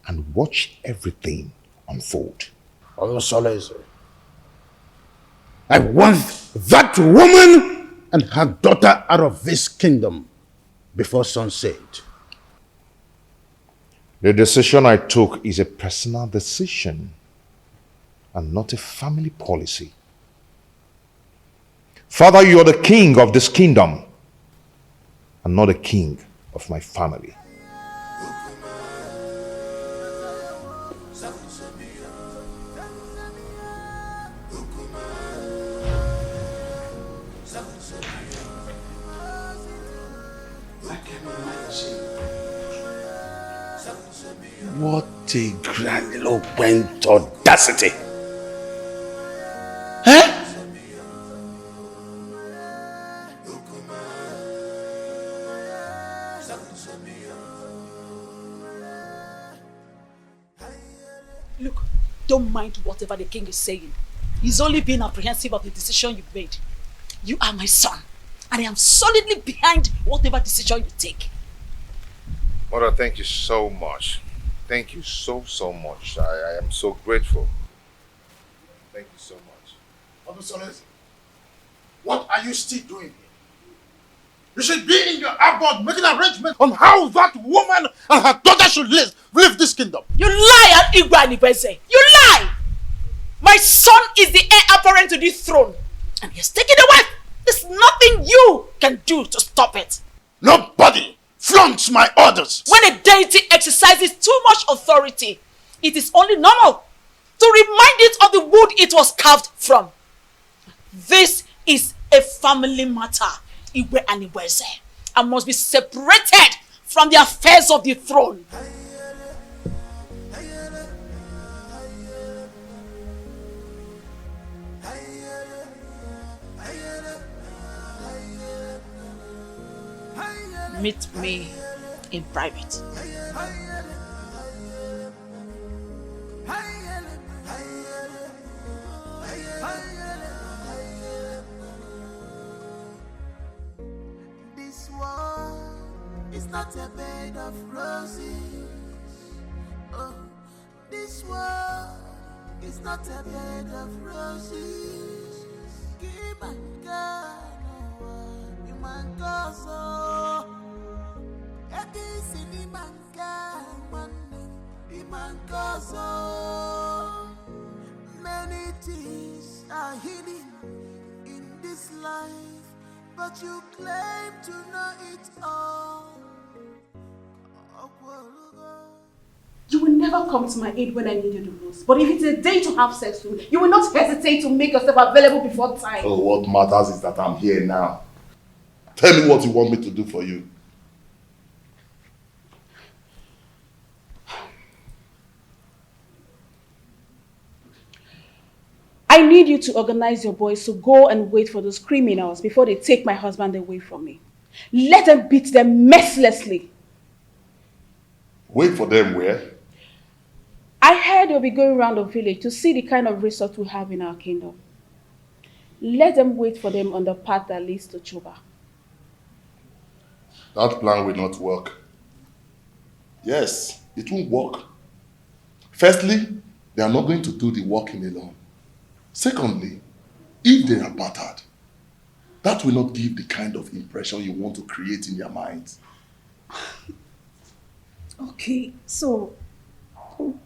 and watch everything unfold. I want that woman and her daughter out of this kingdom before sunset. The decision I took is a personal decision and not a family policy. Father, you are the king of this kingdom and not the king of my family. What a grandiloquent audacity! Huh? Look, don't mind whatever the king is saying. He's only being apprehensive of the decision you've made. You are my son, and I am solidly behind whatever decision you take. Mother, thank you so much. Thank you so, so much. I am so grateful. Thank you so much. Officer, what are you still doing here? You should be in your abode making arrangements on how that woman and her daughter should live this kingdom. You lie, Igba Nibese. You lie! My son is the heir apparent to this throne. And he's taking the wife. There's nothing you can do to stop it. Nobody flaunts my orders. When a deity exercises too much authority, it is only normal to remind it of the wood it was carved from. This is a family matter, Igwe and Ibweze, and must be separated from the affairs of the throne. Meet me in private. This world is not a bed of roses. Oh, this world is not a bed of roses. Give and many things are hidden in this life, but you claim to know it all. You will never come to my aid when I need you the most. But if it's a day to have sex with, you will not hesitate to make yourself available before time. Oh, what matters is that I'm here now. Tell me what you want me to do for you. I need you to organize your boys to go and wait for those criminals before they take my husband away from me. Let them beat them mercilessly. Wait for them where? I heard they'll be going around the village to see the kind of resort we have in our kingdom. Let them wait for them on the path that leads to Chuba. That plan will not work. Yes, it won't work. Firstly, they are not going to do the working alone. Secondly, if they are battered, that will not give the kind of impression you want to create in their minds. Okay, so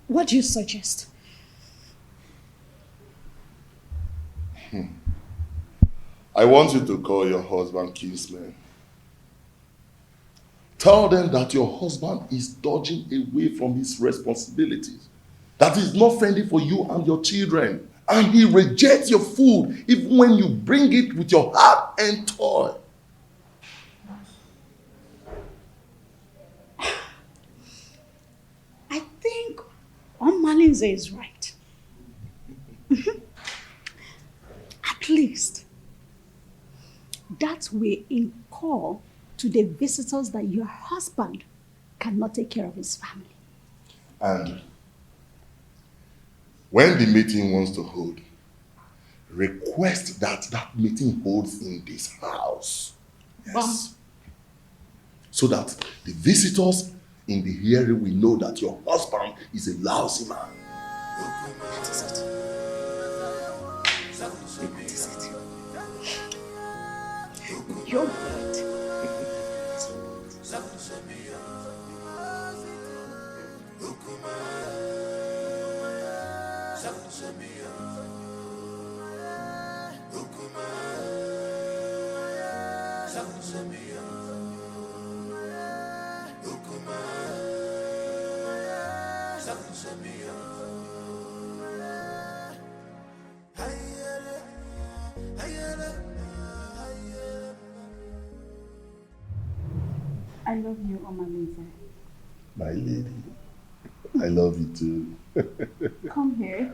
what do you suggest? I want you to call your husband kinsman. Tell them that your husband is dodging away from his responsibilities, that he's not friendly for you and your children, and he rejects your food even when you bring it with your heart and toil. I think Malinze is right. At least that way in call to the visitors that your husband cannot take care of his family. And when the meeting wants to hold, request that that meeting holds in this house. Yes. So that the visitors in the hearing will know that your husband is a lousy man. That is it. That is it. You're right. I love you, Omalinze. My lady, I love you too. Come here.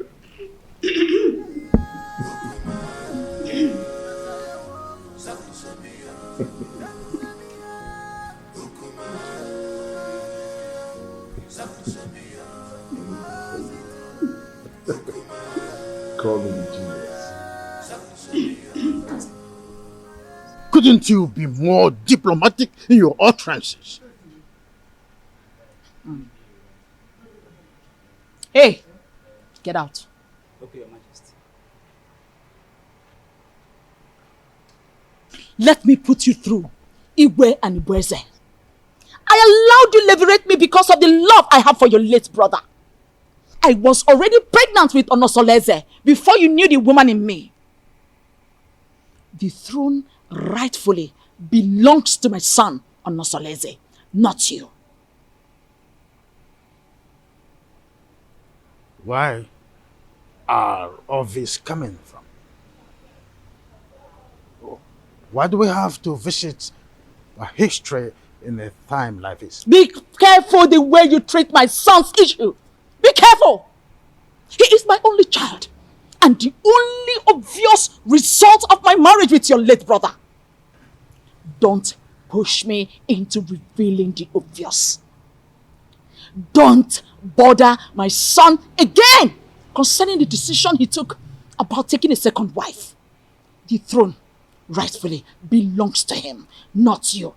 Call me genius. Couldn't you be more diplomatic in your utterances? Hey, get out. Okay, Your Majesty. Let me put you through, Igwe and Ibueze. I allowed you liberate me because of the love I have for your late brother. I was already pregnant with Onosoleze before you knew the woman in me. The throne rightfully belongs to my son, Onosoleze, not you. Where are all this coming from? Why do we have to visit a history in a time like this? Be careful the way you treat my son's issue. Be careful. He is my only child and the only obvious result of my marriage with your late brother. Don't push me into revealing the obvious. Don't bother my son again concerning the decision he took about taking a second wife. The throne rightfully belongs to him, not you.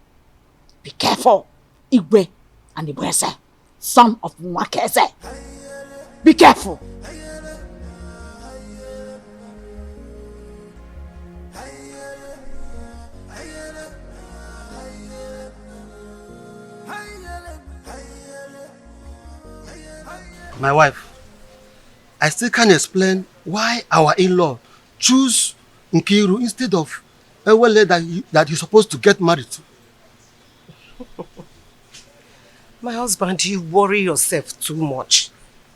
Be careful, Igwe and Ibueze, son of Mwakeze. Be careful. My wife, I still can't explain why our in-law choose Nkiru instead of Ewele that he's supposed to get married to. My husband, you worry yourself too much.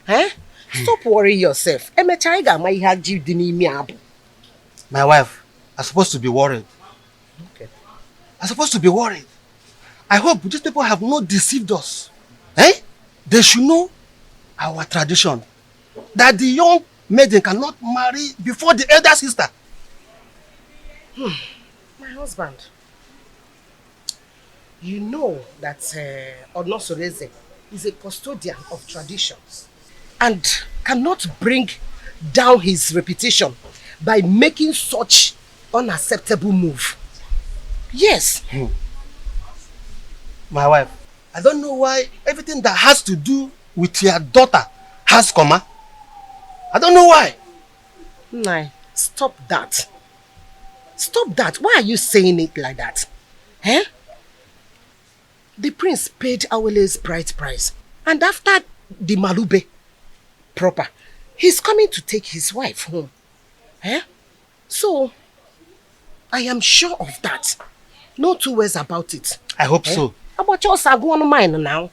Eh? Stop worrying yourself. My wife, I'm supposed to be worried. Okay. I'm supposed to be worried. I hope these people have not deceived us. Eh? They should know our tradition. That the young maiden cannot marry before the elder sister. My husband, you know that Onosoreze is a custodian of traditions and cannot bring down his reputation by making such unacceptable move. Yes. My wife, I don't know why everything that has to do with your daughter has comma. I don't know why. Nai, stop that. Stop that. Why are you saying it like that? Eh? The prince paid Awele's bride price. And after the Malube proper, he's coming to take his wife home. Eh? So, I am sure of that. No two ways about it. I hope so. About your go on mine now.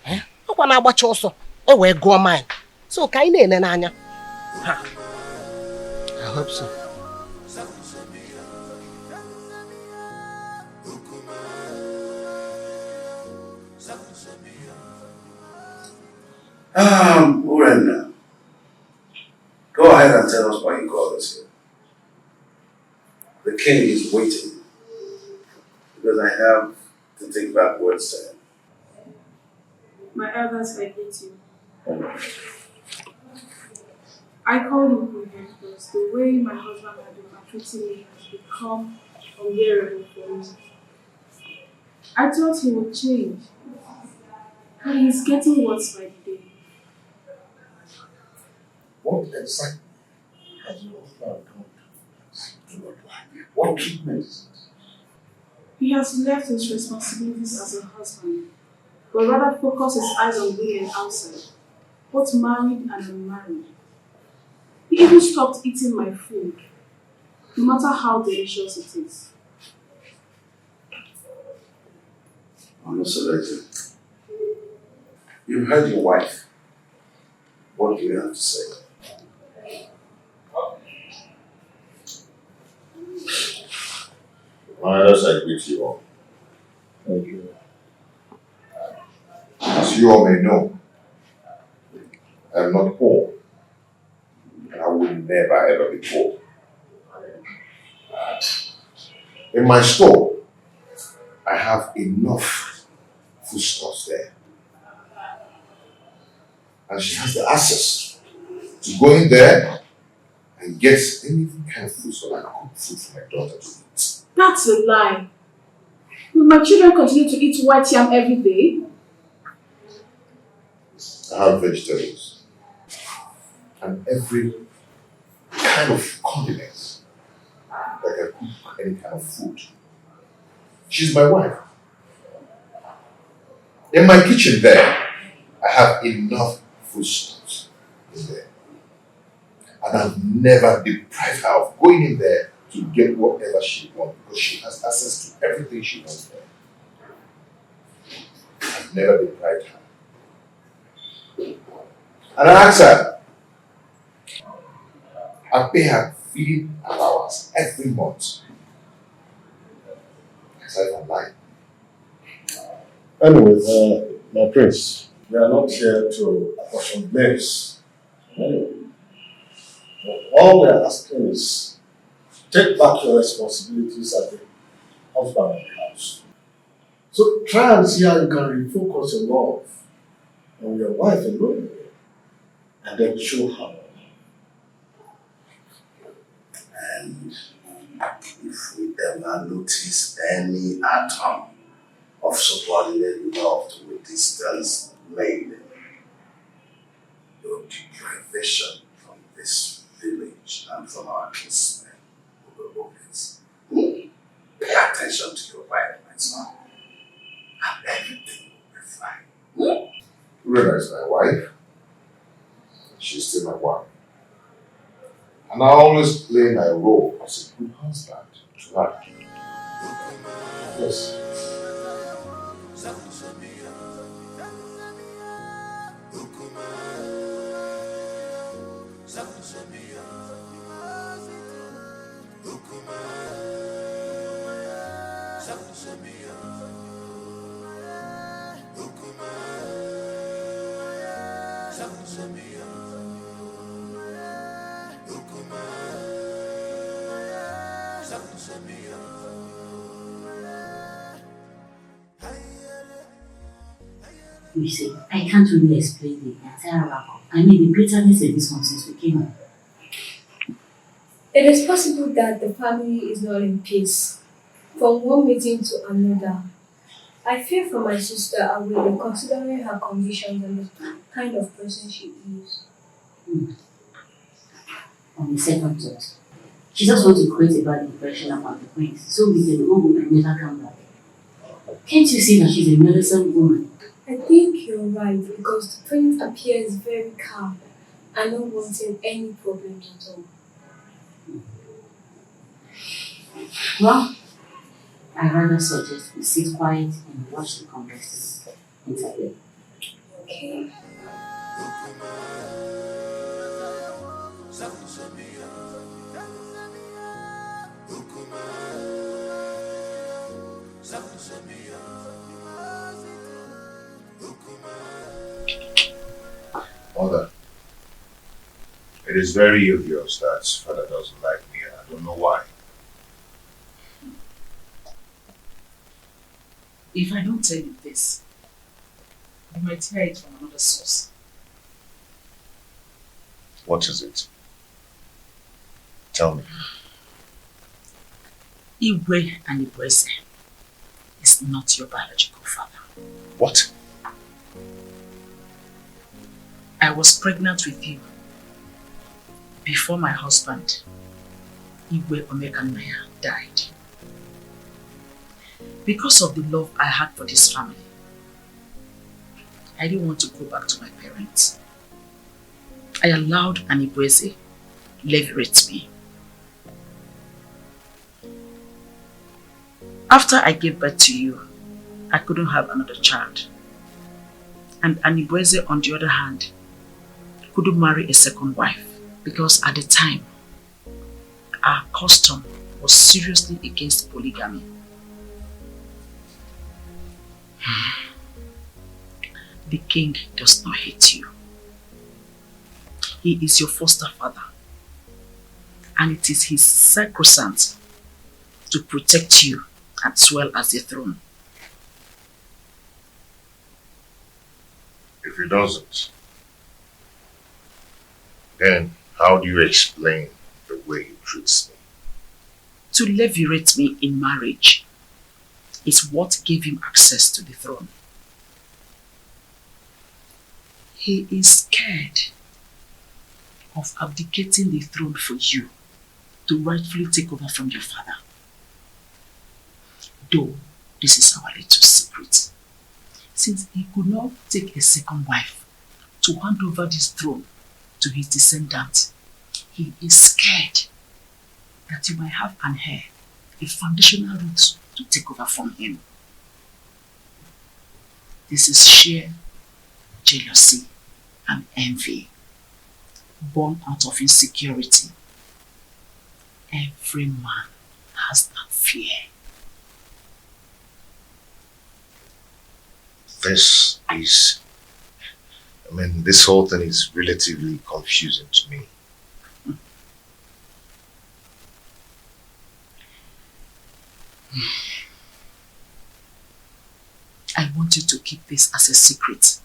Eh? I want about your so. Oh, well, go on mine. So, kaine nanya. I hope so. Urena, go ahead and tell us why you called us here. The king is waiting because I have to take back words to him. My elders, I hate you. I called him here because the way my husband had been maltreating me has become unbearable for me. I thought he would change, but he's getting worse by the day. What exactly has your husband done to your wife? What treatment is this? He has left his responsibilities as a husband, but rather focus his eyes on women outside, both married and unmarried. He even stopped eating my food, no matter how delicious it is. Honestly, you've heard your wife. What do you have to say? My elders, I greet you all. Thank you. As you all may know, I am not poor, and I will never ever be poor. In my store, I have enough foodstuffs there. And she has the access to go in there and get any kind of food so I can cook food for my daughter to eat. That's a lie. Will my children continue to eat white yam every day? I have vegetables. and every kind of condiments that can cook any kind of food. She's my wife. In my kitchen there, I have enough foodstuffs in there. And I've never deprived her of going in there to get whatever she wants because she has access to everything she wants there. I've never deprived her. And I ask her, I pay her feeding allowance every month. Aside from mine. Anyway, my prince, we are not here to apportion blames. All we are asking is take back your responsibilities as the husband of the house. So try and see how you can refocus your love on your wife alone and then show her. And if we ever notice any atom of subordinate love to a distance made, your deprivation from this village and from our kinsmen will be obvious. Pay attention to your wife, my son, and everything will be fine. Rena is my wife. She's still my wife. And I always play my role as a good husband to her. Yes. You see, I can't really explain the entire wrap-up. I mean, the bitterness in this one since we came up. It is possible that the family is not in peace. From one meeting to another, I fear for my sister and will be considering her conditions and the kind of person she is. On the second thought, she just wants to create a bad impression about the prince, so we can go home and never come back. Can't you see that she's a meddlesome woman? I think you're right because the prince appears very calm and not wanting any problems at all. Well, I rather suggest we sit quiet and watch the conversations entirely. Okay. Mother, it is very obvious that father doesn't like me and I don't know why. If I don't tell you this, you might hear it from another source. What is it? Tell me. Iwe and Ibueze is not your biological father. What? I was pregnant with you before my husband, Iwe Omekanaya, died. Because of the love I had for this family, I didn't want to go back to my parents. I allowed Anibueze leverage me. After I gave birth to you, I couldn't have another child. And Anibueze, on the other hand, couldn't marry a second wife because at the time, our custom was seriously against polygamy. The king does not hate you. He is your foster father, and it is his sacrosanct to protect you as well as the throne. If he doesn't, then how do you explain the way he treats me? To levirate me in marriage is what gave him access to the throne. He is scared of abdicating the throne for you to rightfully take over from your father. Though this is our little secret, since he could not take a second wife to hand over this throne to his descendant, he is scared that you might have an heir, a foundational root to take over from him. This is sheer jealousy and envy, born out of insecurity. Every man has that fear. This whole thing is relatively confusing to me. I want you to keep this as a secret.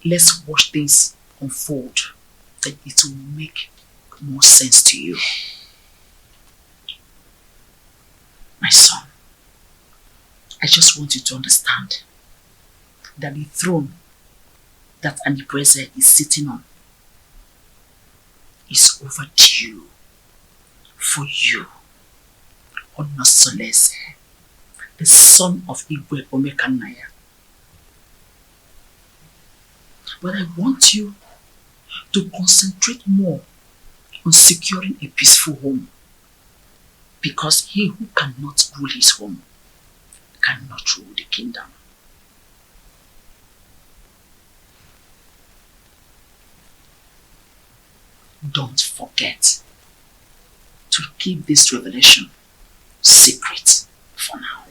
Let's watch things unfold, then it will make more sense to you. My son, I just want you to understand that the throne that Anipreze is sitting on is overdue for you, Onosolese, the son of Igwe Omekanaya. But I want you to concentrate more on securing a peaceful home, because he who cannot rule his home cannot rule the kingdom. Don't forget to keep this revelation secret for now.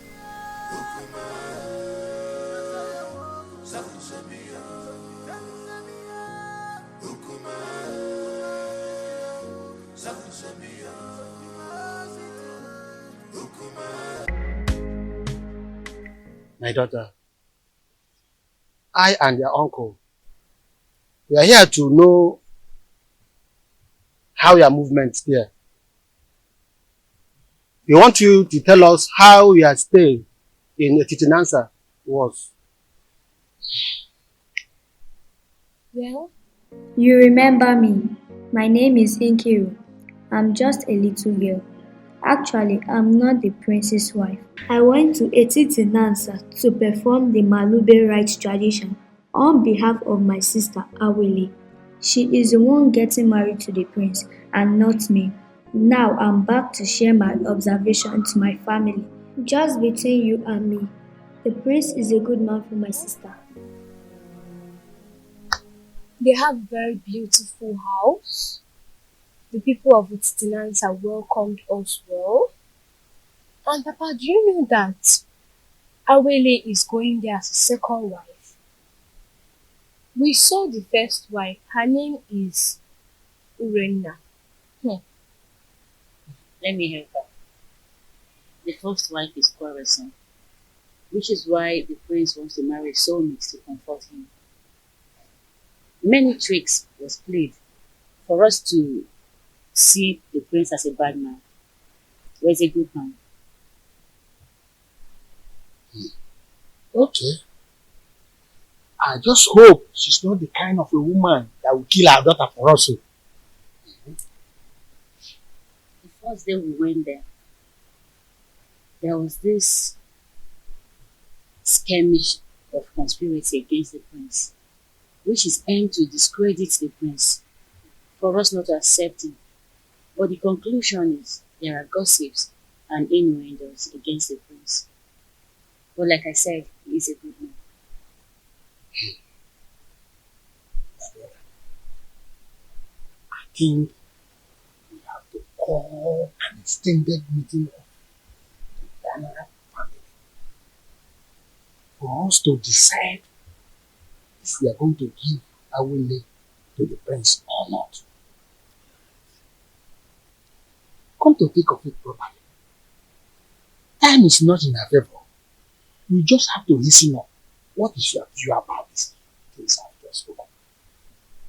My daughter, I and your uncle, we are here to know how your movements here. We want you to tell us how your stay in Etitinansa was. Well, you remember me. My name is Inkiru. I'm just a little girl. Actually, I'm not the prince's wife. I went to Etitinansa to perform the Malube rites tradition on behalf of my sister Awele. She is the one getting married to the prince and not me. Now I'm back to share my observation to my family. Just between you and me, the prince is a good man for my sister. They have a very beautiful house. The people of Etitinansa welcomed us well. And Papa, do you know that Awele is going there as a second wife? We saw the first wife. Her name is Urenna. Let me help her. The first wife is quarrelsome, which is why the prince wants to marry soulmates to comfort him. Many tricks was played for us to see the prince as a bad man, or as a good man. Okay. I just hope she's not the kind of a woman that will kill her daughter for us. The first day we went there was this skirmish of conspiracy against the prince, which is aimed to discredit the prince, for us not to accept him. But the conclusion is there are gossips and innuendos against the prince. But like I said, he is a good man. I think we have to call an extended meeting of the Dana family for us to decide if we are going to give Awele to the prince or not. Come to think of it properly, time is not in our favor. We just have to listen up. What is your view about this things I've just spoken?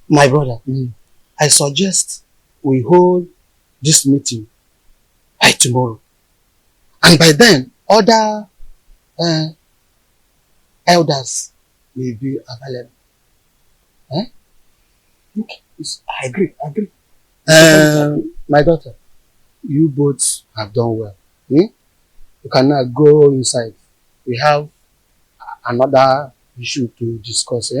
My brother, I suggest we hold this meeting by tomorrow. And by then, other elders will be available. Okay, I agree. My daughter, you both have done well. You can now go inside. We have another issue to discuss.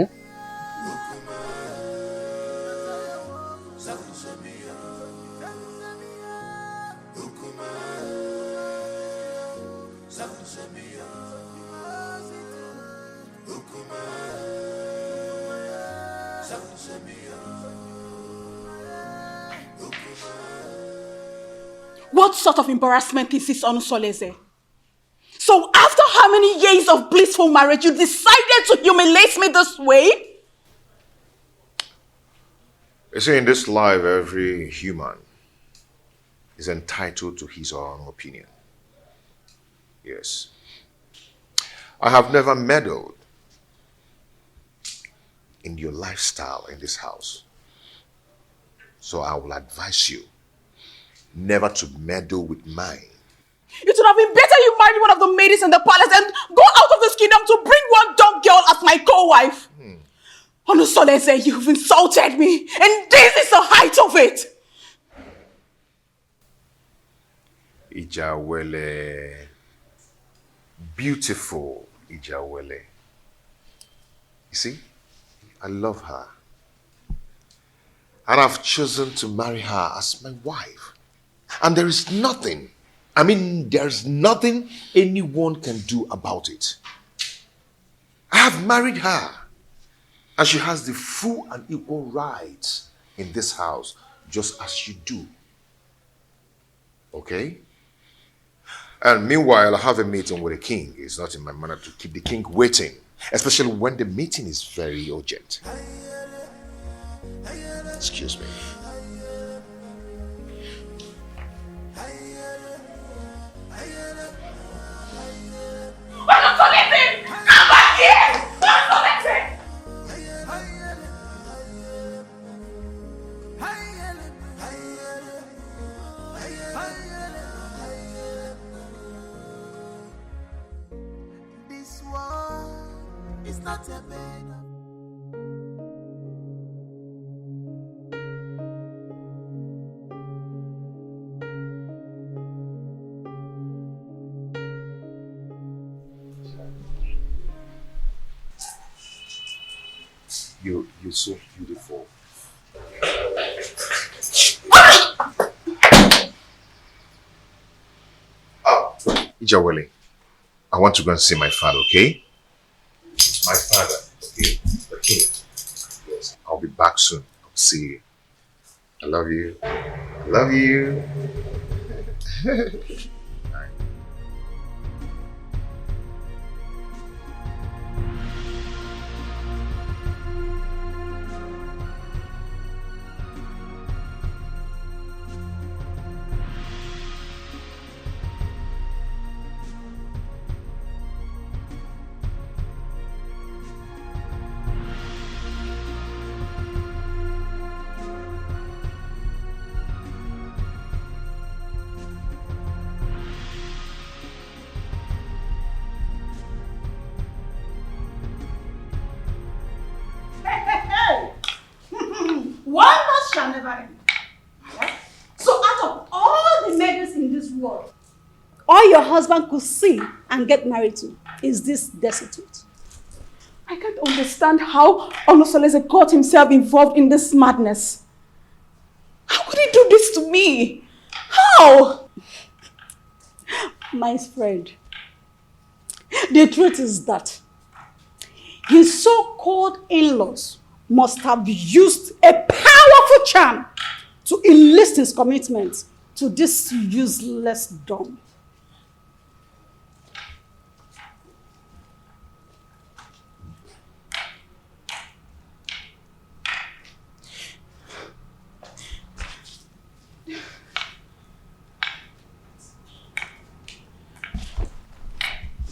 What sort of embarrassment is this, Onusoleze? So after how many years of blissful marriage, you decided to humiliate me this way? You see, in this life, every human is entitled to his or her own opinion. Yes. I have never meddled in your lifestyle in this house. So I will advise you never to meddle with mine. It would have been better you married one of the ladies in the palace and go out of this kingdom to bring one dumb girl as my co-wife. Onusoleze, you've insulted me, and this is the height of it. Ijawele. Beautiful Ijawele. You see, I love her. And I've chosen to marry her as my wife. And there is nothing, there's nothing anyone can do about it. I have married her. And she has the full and equal rights in this house, just as you do. Okay? And meanwhile, I have a meeting with the king. It's not in my manner to keep the king waiting, especially when the meeting is very urgent. Excuse me. Come back here! This war is not a bed. You're so beautiful. Ijawele, I want to go and see my father, okay? My father, okay? The king. Yes, I'll be back soon. I'll see you. I love you. I love you. Wonders shall never end. Yeah? So out of all the ladies in this world, all your husband could see and get married to is this destitute. I can't understand how Onusoleze got himself involved in this madness. How could he do this to me? How? My friend, the truth is that his so-called in-laws must have used a powerful charm to enlist his commitment to this useless dumb.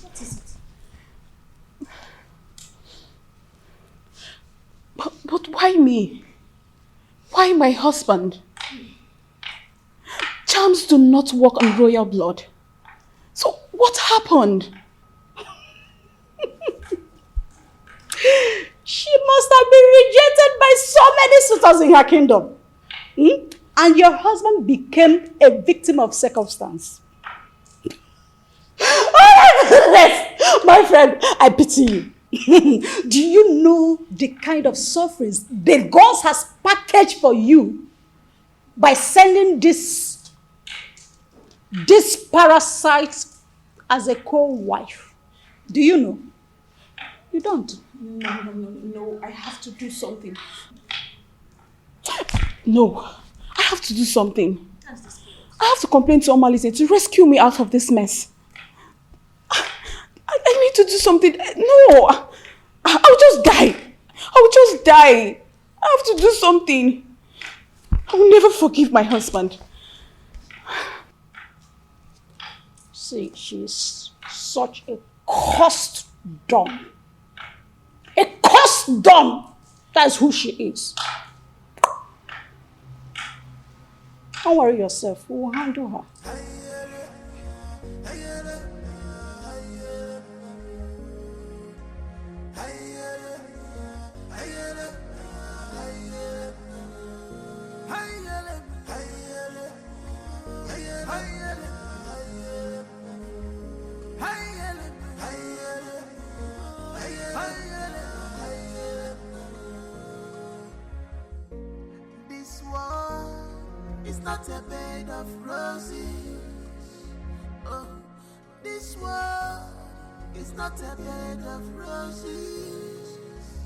What is it? But why me? Why my husband? Charms do not work on royal blood. So what happened? She must have been rejected by so many suitors in her kingdom. And your husband became a victim of circumstance. My friend, I pity you. Do you know the kind of sufferings the gods has packaged for you by sending this parasite as a co-wife? Do you know? You don't. No, I have to do something. No, I have to do something. I have to complain to Omalize to rescue me out of this mess. I need to do something. No, I'll just die. I'll just die. I have to do something. I will never forgive my husband. See, she's such a cursed dumb. A cursed dumb. That's who she is. Don't worry yourself. We will handle her. This world is not a bed of roses. Oh, this world is not a bed of roses.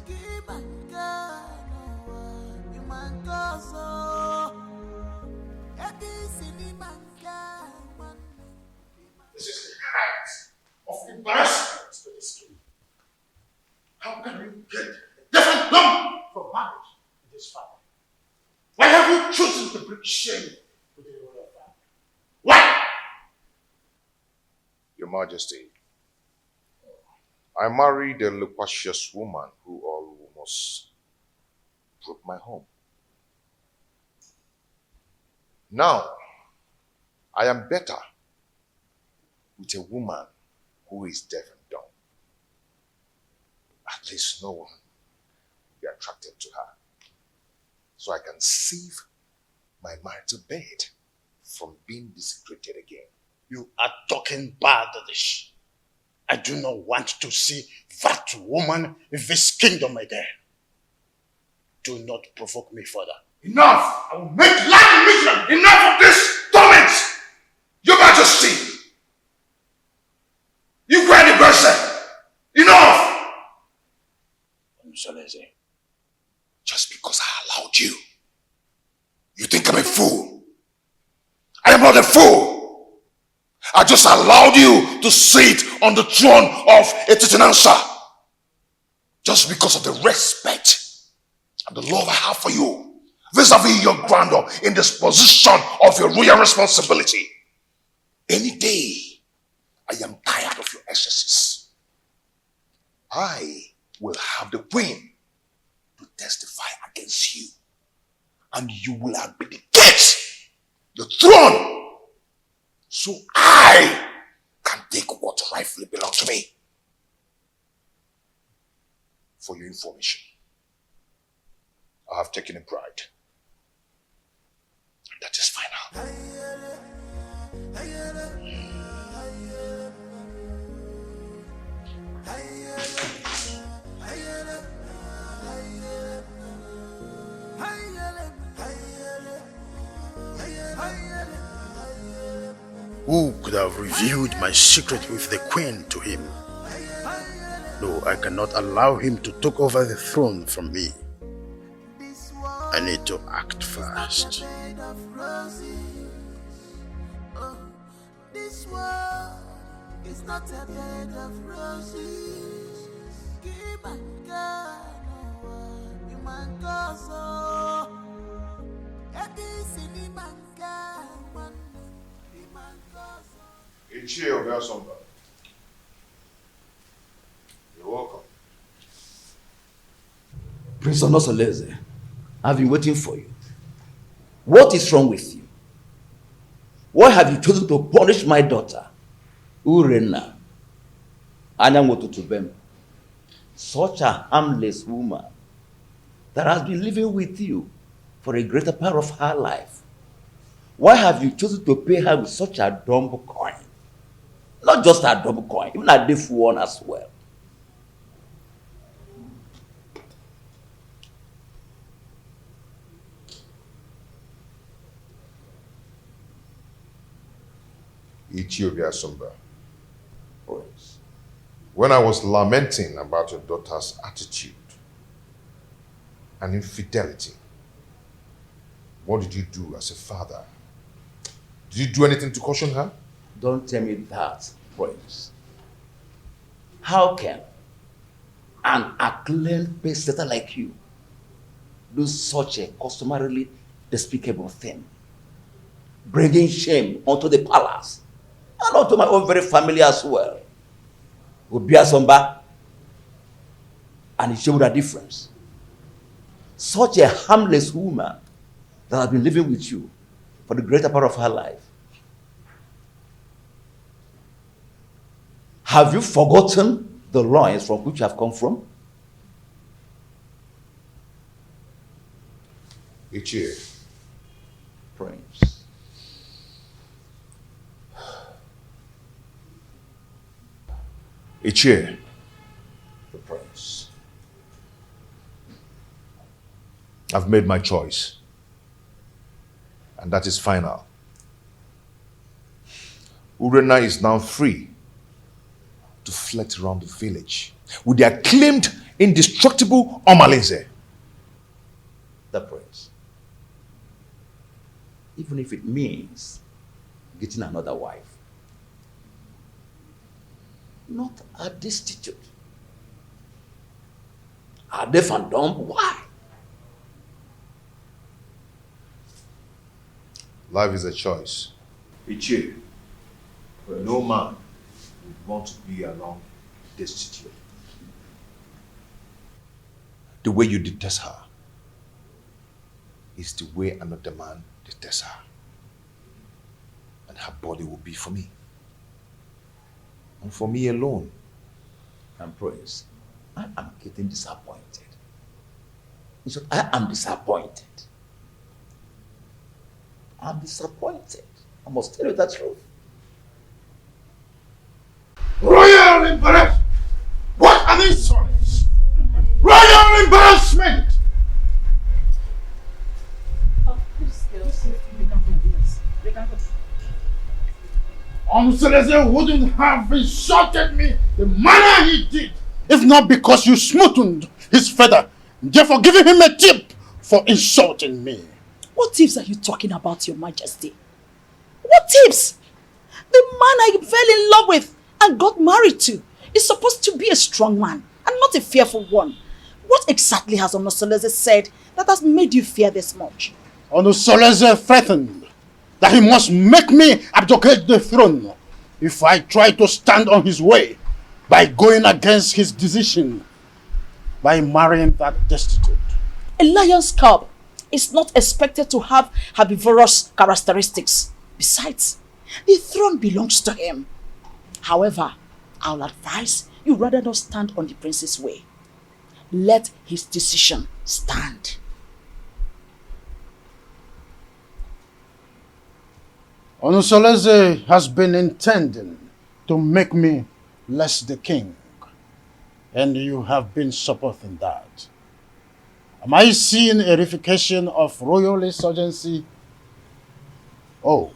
Give my God, you man gozo. This is the height of embarrassment to this story. How can you get a different number from marriage in this family? Why have you chosen to bring shame to the royal family? Why? Your Majesty, I married a loquacious woman who almost broke my home. Now, I am better with a woman who is deaf and dumb. At least no one will be attracted to her. So I can save my marital bed from being desecrated again. You are talking Bangladesh. I do not want to see that woman in this kingdom again. Do not provoke me further. Enough! I will make life miserable! Enough of this torment! Your Majesty! You cried the person! Enough! Just because I allowed you, you think I'm a fool? I am not a fool! I just allowed you to sit on the throne of a Titanansa just because of the respect and the love I have for you vis-a-vis your grandeur in this position of your royal responsibility. Any day, I am tired of your excesses. I will have the queen to testify against you, and you will abdicate the throne so I can take what rightfully belongs to me. For your information, I have taken a bride. And that is final. Who could have revealed my secret with the queen to him? No, I cannot allow him to take over the throne from me. I need to act fast. This world is not a bed of roses. Give my God, you man gozo. You're welcome. Prince Onosoleze, I've been waiting for you. What is wrong with you? Why have you chosen to punish my daughter, Urenna, Anyangotutubem, such a harmless woman that has been living with you for a greater part of her life, why have you chosen to pay her with such a dumb coin? Not just a dumb coin, even a deaf one as well. Ethiopia Sumba. When I was lamenting about your daughter's attitude and infidelity, what did you do as a father? Did you do anything to caution her? Don't tell me that, Prince. How can an acclaimed pace-setter like you do such a customarily despicable thing? Bringing shame onto the palace and onto my own very family as well. Obia Somba and it showed a difference. Such a harmless woman that has been living with you for the greater part of her life. Have you forgotten the loins from which you have come from? Ichie. Prince. Ichie. The prince. I've made my choice. And that is final. Urena is now free to flit around the village with the acclaimed, indestructible Omalinze. The prince. Even if it means getting another wife. Not a destitute. A deaf and dumb? Why? Life is a choice. Ichie, no man would want to be alone destitute. The way you detest her is the way another man detests her. And her body will be for me. And for me alone. And Prince, I am getting disappointed. In short, I am disappointed. I'm disappointed. I must tell you the truth. Royal embarrassment! What an insolence! Royal embarrassment! Seleze wouldn't have insulted me the manner he did if not because you smoothened his feather, therefore giving him a tip for insulting me. What tips are you talking about, Your Majesty? What tips? The man I fell in love with and got married to is supposed to be a strong man and not a fearful one. What exactly has Onosoleze said that has made you fear this much? Onosoleze threatened that he must make me abdicate the throne if I try to stand on his way by going against his decision by marrying that destitute. A lion's cub is not expected to have herbivorous characteristics. Besides, the throne belongs to him. However, I'll advise you rather not stand on the prince's way. Let his decision stand. Onosoleze has been intending to make me less the king, and you have been supporting that. Am I seeing a reification of royal insurgency? Oh,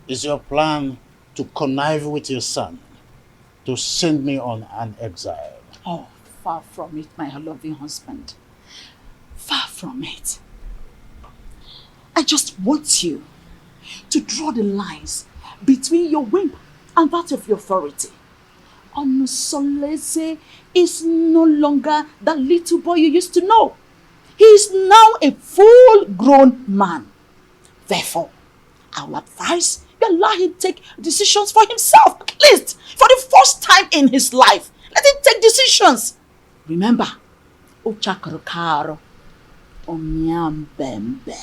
is your plan to connive with your son to send me on an exile? Oh, far from it, my loving husband. Far from it. I just want you to draw the lines between your whim and that of your authority. Onosoleze is no longer that little boy you used to know. He is now a full-grown man. Therefore, I will advise you allow him take decisions for himself, at least for the first time in his life. Let him take decisions. Remember, Uchakarokaro, Omiambembe.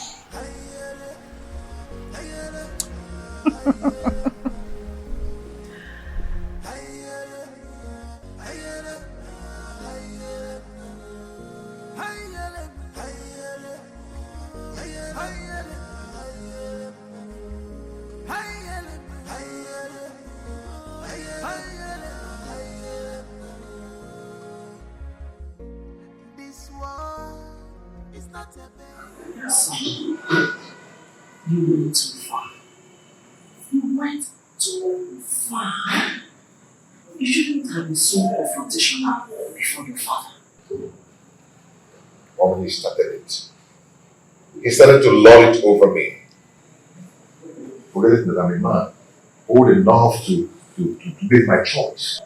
Son, you went too far. You went too far. You shouldn't have been so confrontational before your father. When he started it, he started to lord it over me. Forgetting that I'm a man, old enough to make my choice.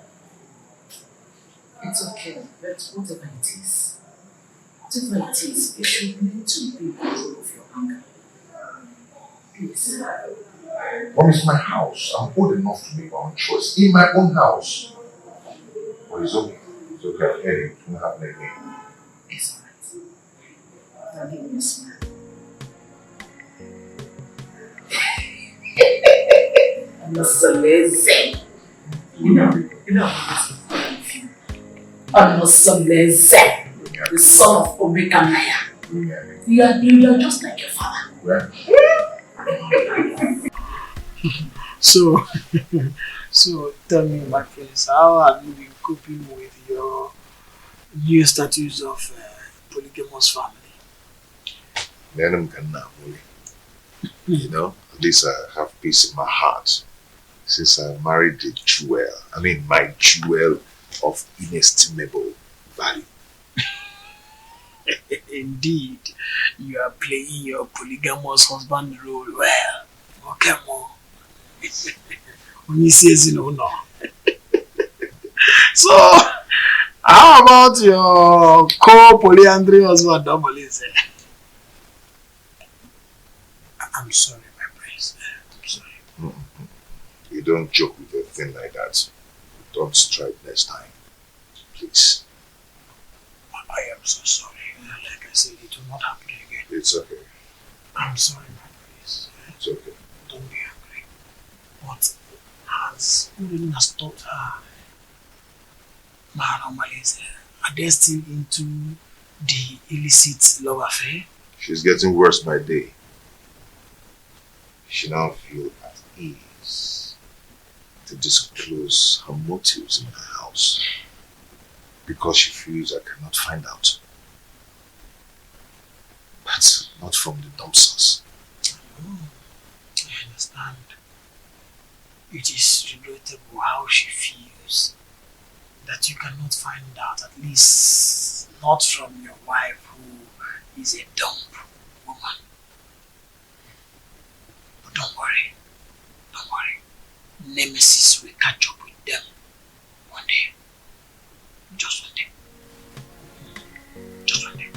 It's okay, but whatever it is, you should learn to be in control of your anger. Please. Mom, it's my house. I'm old enough to make my own choice in my own house. But it's okay. It's okay. I'm hearing it won't happen again. It's alright. Now give me a smile. I'm so lazy. You know, I'm so lazy. The son of Omega Naya. You are just like your father. So tell me, my friends, how have you been coping with your new status of polygamous family? You know, at least I have peace in my heart since I married the jewel. I mean, my jewel of inestimable value. Indeed, you are playing your polygamous husband role well. Okay, more. When he says no. So, how about your co-polyandry husband, Malice? I'm sorry, my prince. I'm sorry. You don't joke with a thing like that. Don't strike next time. Please. I am so sorry. Like I said, it will not happen again. It's okay. I'm sorry, my prince. It's okay. Don't be angry. But has Urin has taught her, man or Malice, are they still into the illicit love affair? She's getting worse by day. She now feels at ease to disclose her motives in her house because she feels I cannot find out. But not from the dumpsters. I understand. It is regrettable how she feels that you cannot find out, at least not from your wife who is a dumb woman. But don't worry. Nemesis will catch up with them one day. Just one day. Just one day.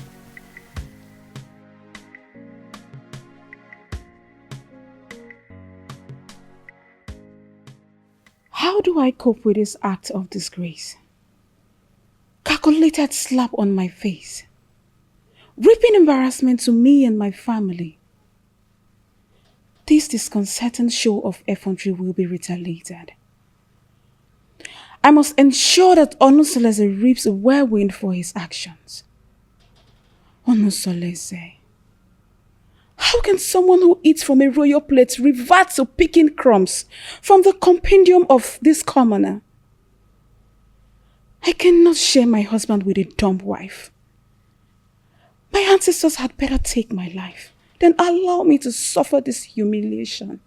How do I cope with this act of disgrace? Calculated slap on my face. Reaping embarrassment to me and my family. This disconcerting show of effrontery will be retaliated. I must ensure that Onusolese reaps a whirlwind for his actions. Onusolese. How can someone who eats from a royal plate revert to picking crumbs from the compendium of this commoner? I cannot share my husband with a dumb wife. My ancestors had better take my life than allow me to suffer this humiliation.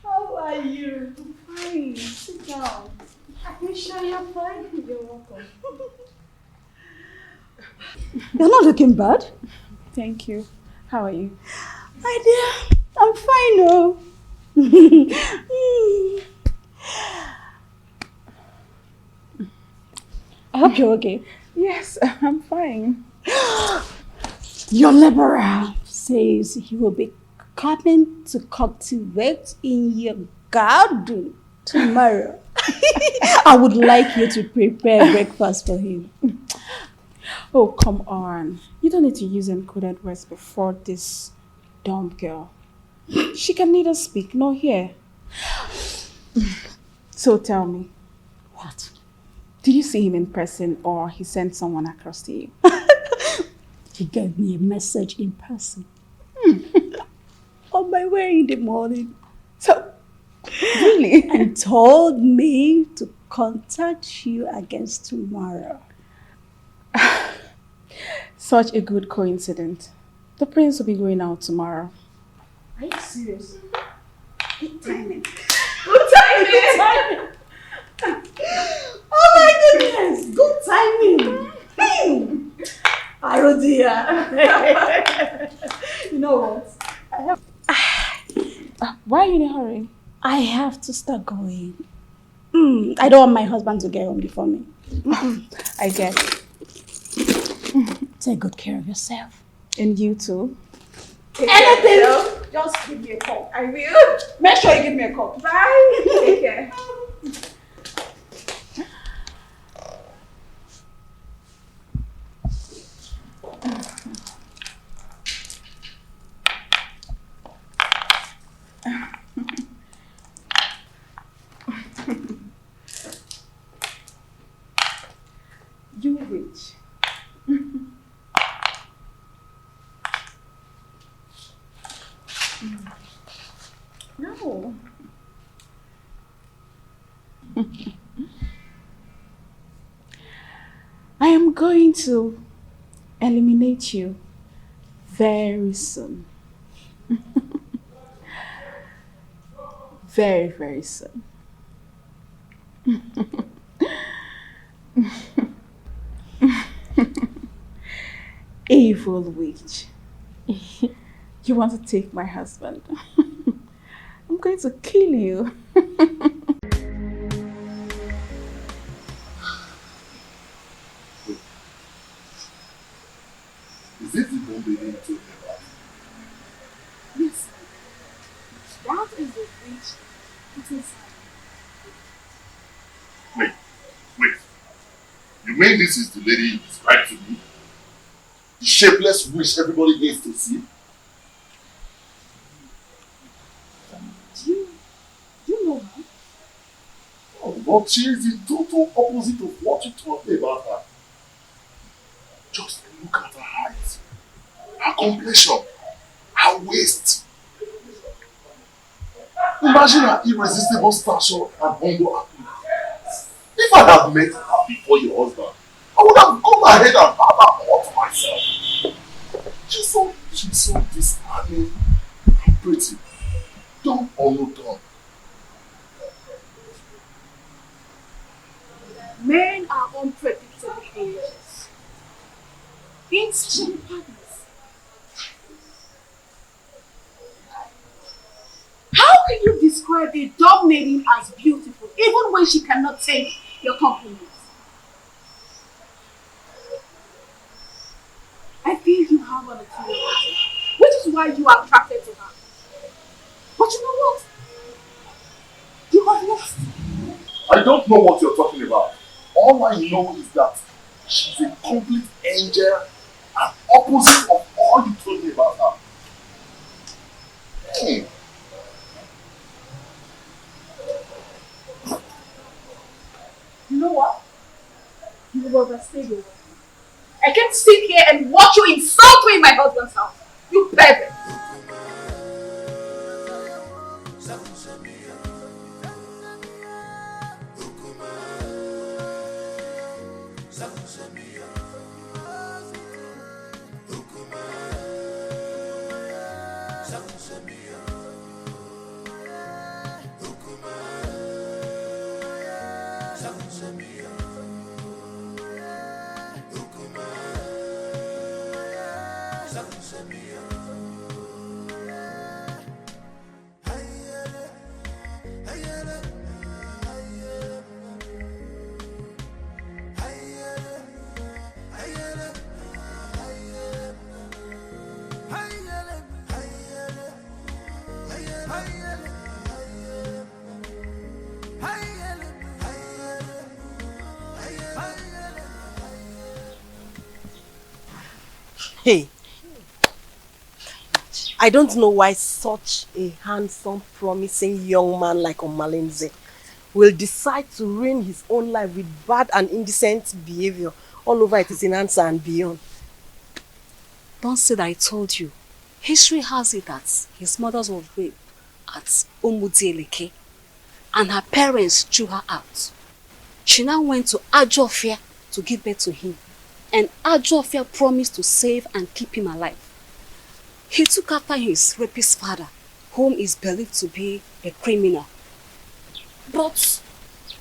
How are you? I'm fine. Sit down. Are you sure you're fine? You're welcome. You're not looking bad. Thank you. How are you? My dear, I'm fine, oh. I hope you're okay. Yes, I'm fine. Your laborer says he will be coming to cultivate in your garden tomorrow. I would like you to prepare breakfast for him. Oh, come on. You don't need to use encoded words before this dumb girl. She can neither speak nor hear. So tell me. What? Did you see him in person or he sent someone across to you? He gave me a message in person. on my way in the morning. So, really? And told me to contact you against tomorrow. Such a good coincidence. The prince will be going out tomorrow. Are you serious? Good timing. Good timing! Oh my goodness! Good timing! Oh dear. You know what? I have. Why are you in a hurry? I have to start going. I don't want my husband to get home before me. I get. Take good care of yourself. And you too. Anything? Just give me a call. I will. Make sure you give me a call. Bye. Take care. You witch. No. I am going to eliminate you very soon. Very, very soon. Evil witch. You want to take my husband? I'm going to kill you. Is it the bomb baby you told me about? Yes. That is the witch put inside. Wait. You mean this is the lady you described to me? The shapeless witch everybody needs to see? Do you know her? Oh, but she is the total opposite of what you told me about her. Just look at her height, her complexion, her waist. Imagine her irresistible stature and humble appearance. If I had met her before your husband, I would have gone ahead and had her all to myself. She's so disarming and pretty. Dumb or no dumb. Men are unpredictable creatures. Instant partners. How can you describe a dumb maiden as beautiful, even when she cannot take your compliments? I feel you have an ulterior, which is why you are attracted to her. But you know what? You have lost. I don't know what you're talking about. All I know is that she's a complete angel and opposite of all you told me about her. Hey. You know what? You have overstayed your welcome. I can't sit here and watch you insult me in my husband's house. You pervert. Hey, I don't know why such a handsome, promising young man like Omalinze will decide to ruin his own life with bad and indecent behavior all over Etisinansa and beyond. Don't say that I told you. History has it that his mother was raped at Omudieleke and her parents threw her out. She now went to Ajofia to give birth to him, and Ajofia promised to save and keep him alive. He took after his rapist father, whom is believed to be a criminal. But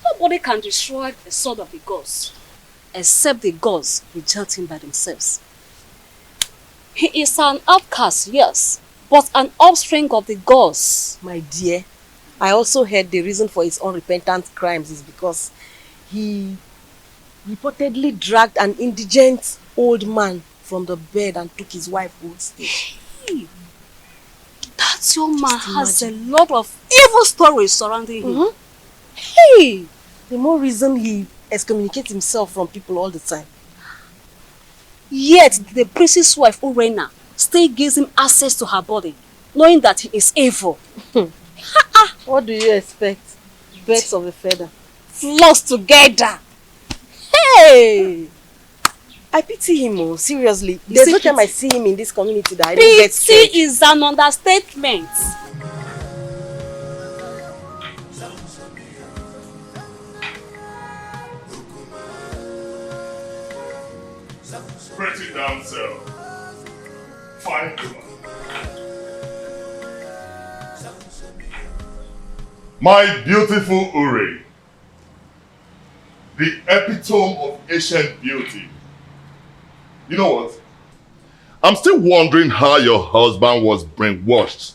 nobody can destroy the sword of the gods, except the gods reject him by themselves. He is an outcast, yes, but an offspring of the gods. My dear, I also heard the reason for his unrepentant crimes is because he reportedly dragged an indigent old man from the bed and took his wife hostage. Hey, that young man has a lot of evil stories surrounding him. Hey, the more reason he excommunicates himself from people all the time. Yet the priest's wife, Urena, still gives him access to her body, knowing that he is evil. What do you expect? Birds of a feather. Flocks together. Hey! I pity him, oh, seriously. There's no time I see him in this community that I don't get scared. Pity is an understatement. Pretty damsel, fine woman. My beautiful Uri, the epitome of ancient beauty. You know what? I'm still wondering how your husband was brainwashed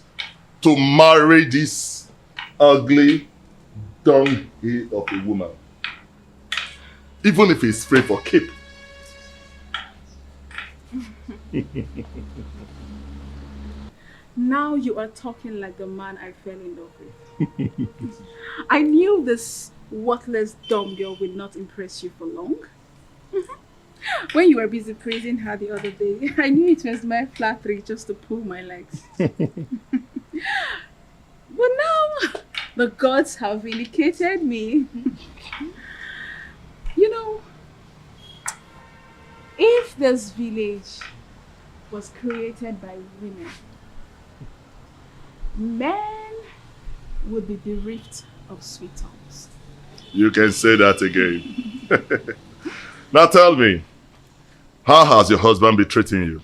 to marry this ugly dunghill of a woman. Even if he's free for keep. Now you are talking like the man I fell in love with. I knew this worthless dumb girl would not impress you for long. When you were busy praising her the other day, I knew it was my flattery just to pull my legs. But now, the gods have vindicated me. You know, if this village was created by women, men would be bereft of sweet tongues. You can say that again. Now tell me, how has your husband been treating you?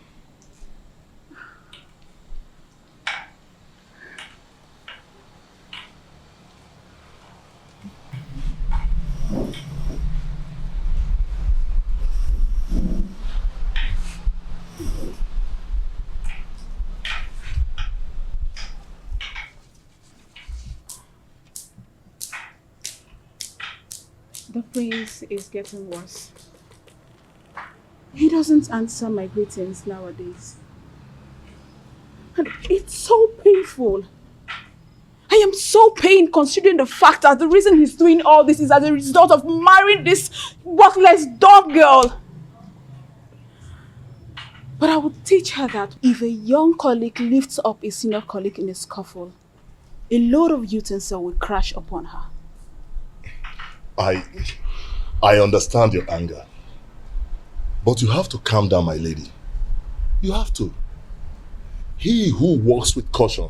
The prince is getting worse. He doesn't answer my greetings nowadays. And it's so painful. I am so pained considering the fact that the reason he's doing all this is as a result of marrying this worthless dog girl. But I would teach her that if a young colleague lifts up a senior colleague in a scuffle, a load of utensil will crash upon her. I understand your anger. But you have to calm down, my lady. You have to. He who walks with caution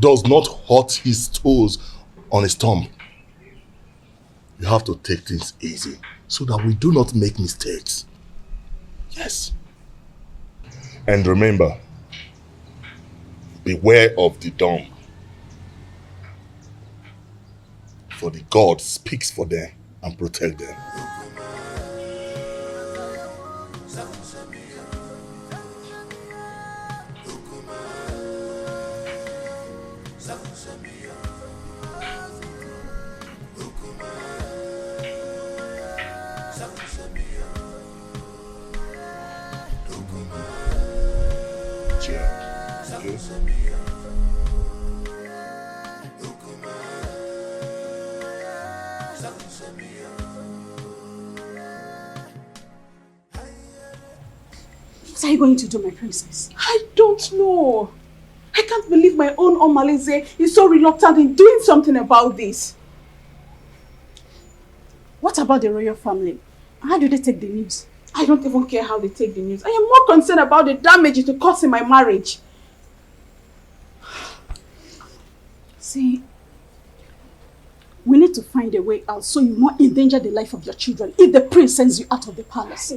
does not hurt his toes on his thumb. You have to take things easy so that we do not make mistakes. Yes. And remember, beware of the dumb. For the God speaks for them and protect them. What are you going to do, my princess? I don't know. I can't believe my own Omalize is so reluctant in doing something about this. What about the royal family? How do they take the news? I don't even care how they take the news. I am more concerned about the damage it will cause in my marriage. need to find a way out so you won't endanger the life of your children if the prince sends you out of the palace.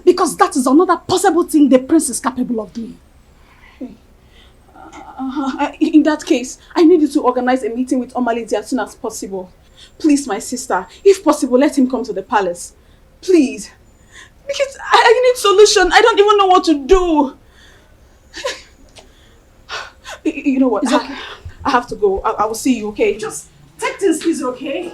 Because that is another possible thing the prince is capable of doing. In that case, I need you to organize a meeting with Omalidi as soon as possible. Please, my sister, if possible, let him come to the palace. Please. Because I need solution. I don't even know what to do. You know what? I have to go. I will see you, okay? Just take things easy, okay?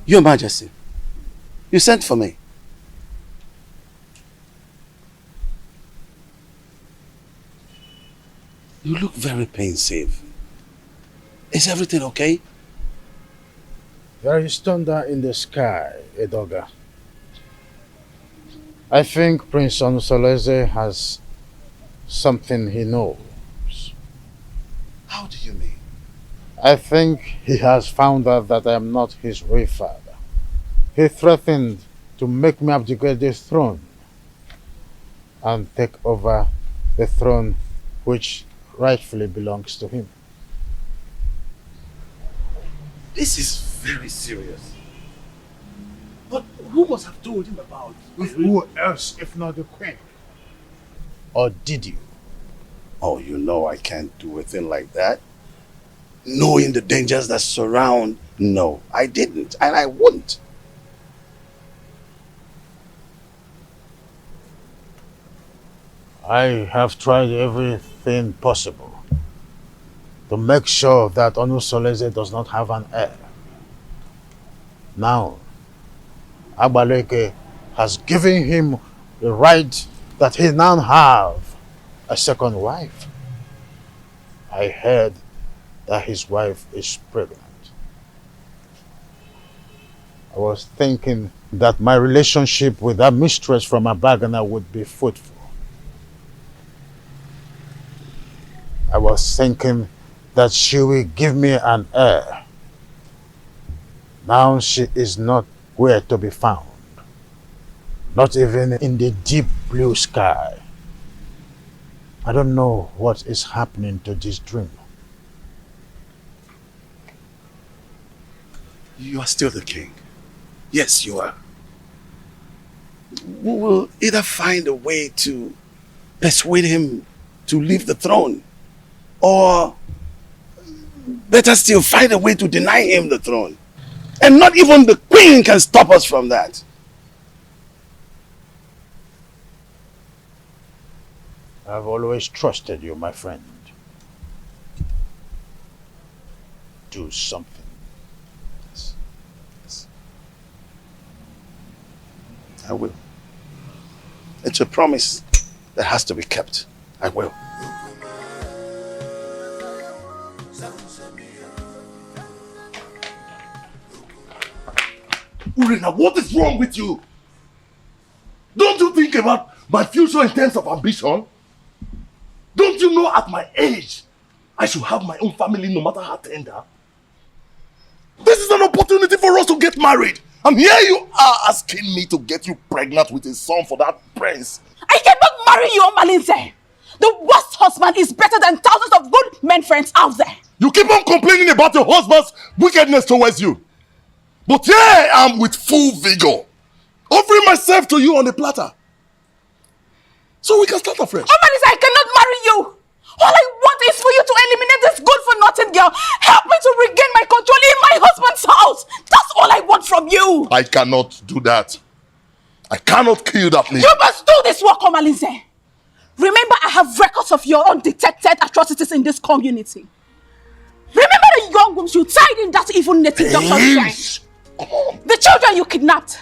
Your Majesty, you sent for me. You look very pensive. Is everything okay? There is thunder in the sky, Edoga. I think Prince Onusoleze has something he knows. How do you mean? I think he has found out that I am not his real father. He threatened to make me abdicate the throne and take over the throne which rightfully belongs to him. This is very serious. But who must have told him about it? Who else if not the queen? Or did you? Oh, you know I can't do a thing like that. Knowing the dangers that surround, no, I didn't, and I wouldn't. I have tried everything possible to make sure that Onusoleze does not have an heir. Now, Agbaleke has given him the right that he now have a second wife. I heard that his wife is pregnant. I was thinking that my relationship with that mistress from Abagana would be fruitful. I was thinking that she will give me an heir. Now she is not where to be found. Not even in the deep blue sky. I don't know what is happening to this dream. You are still the king. Yes, you are. We will either find a way to persuade him to leave the throne, or better still, find a way to deny him the throne. And not even the queen can stop us from that. I've always trusted you, my friend. Do something. I will. It's a promise that has to be kept. I will. Urena, what is wrong with you? Don't you think about my future in terms of ambition? Don't you know at my age, I should have my own family no matter how tender? This is an opportunity for us to get married. And here you are asking me to get you pregnant with a son for that prince. I cannot marry you, Omalinze. The worst husband is better than thousands of good men friends out there. You keep on complaining about your husband's wickedness towards you. But here I am with full vigor, offering myself to you on a platter. So we can start afresh. Omalinze, I cannot marry you. All I want is for you to eliminate this good-for-nothing girl. Help me to regain my control in my husband's house. That's all I want from you. I cannot do that. I cannot kill that lady. You must do this work, Omalinze. Remember, I have records of your undetected atrocities in this community. Remember the young wombs you tied in that evil native doctor's shrine. The children you kidnapped.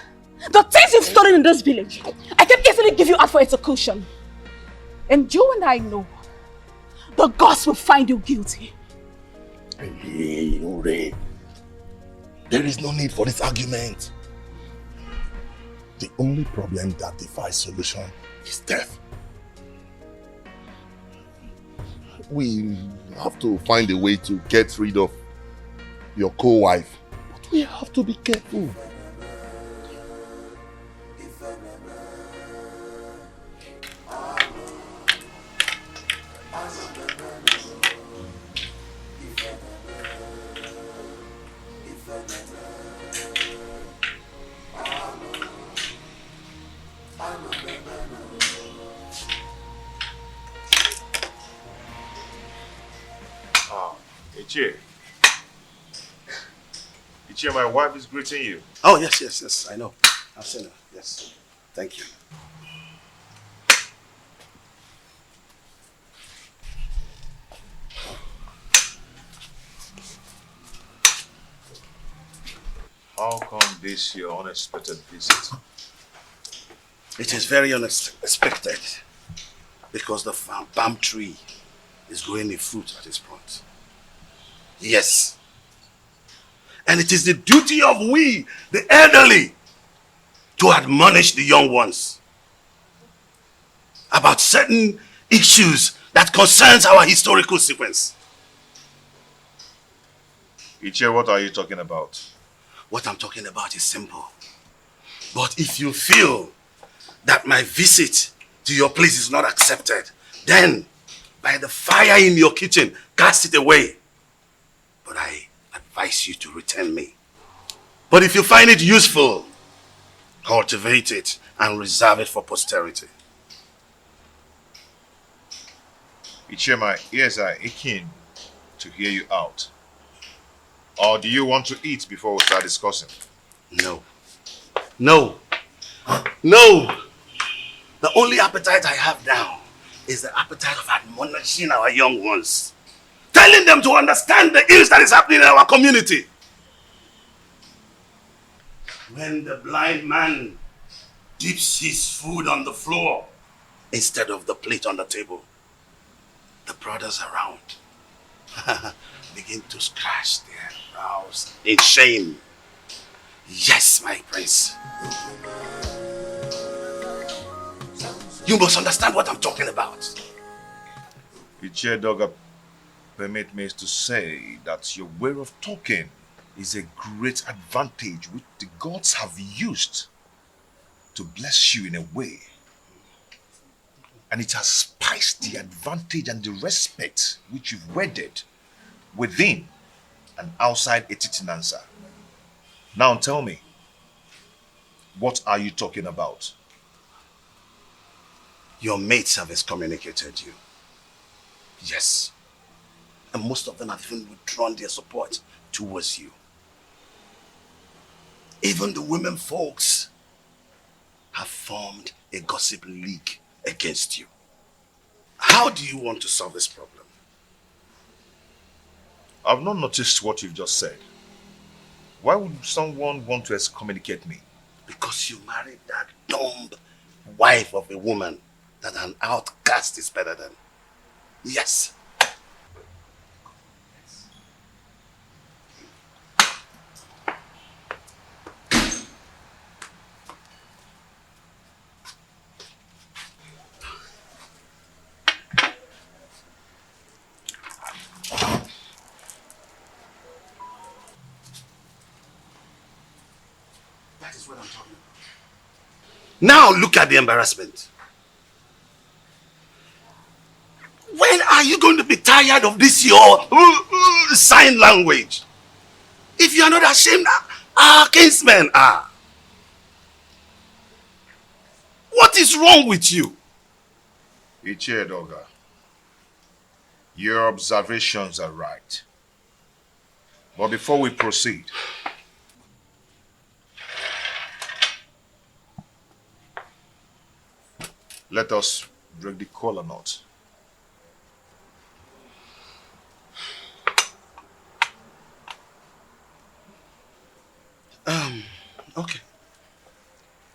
The things you've stolen in this village. I can easily give you out for execution. And you and I know the gods will find you guilty. Hey, Ure. There is no need for this argument. The only problem that defies solution is death. we have to find a way to get rid of your co-wife. But we have to be careful. Ichie. Ichie, my wife is greeting you. Oh, yes, I know. I've seen her, yes. Thank you. How come this your unexpected visit? It is very unexpected because the palm tree is growing a fruit at its front. Yes. And it is the duty of we, the elderly, to admonish the young ones about certain issues that concerns our historical sequence. Ichie, what are you talking about? What I'm talking about is simple. But if you feel that my visit to your place is not accepted, then by the fire in your kitchen, cast it away. But I advise you to return me. But if you find it useful, cultivate it and reserve it for posterity. Ichie, my ears are aching to hear you out. Or do you want to eat before we start discussing? No. No. No! The only appetite I have now is the appetite of admonishing our young ones. Telling them to understand the ills that is happening in our community. When the blind man dips his food on the floor instead of the plate on the table, the brothers around begin to scratch their brows in shame. Yes, my prince. You must understand what I'm talking about. Ichie Doga, permit me to say that your way of talking is a great advantage which the gods have used to bless you in a way. And it has spiced the advantage and the respect which you've wedded within and outside Etitinansa. Now tell me, what are you talking about? Your mates have excommunicated you. Yes. And most of them have even withdrawn their support towards you. Even the women folks have formed a gossip league against you. How do you want to solve this problem? I've not noticed what you've just said. Why would someone want to excommunicate me? Because you married that dumb wife of a woman that an outcast is better than. Yes. That is what I'm talking about. Now look at the embarrassment. When are you going to be tired of this your sign language? If you are not ashamed, our kinsmen are. What is wrong with you? Ichie Doga, your observations are right. But before we proceed, let us break the kola knot. Okay.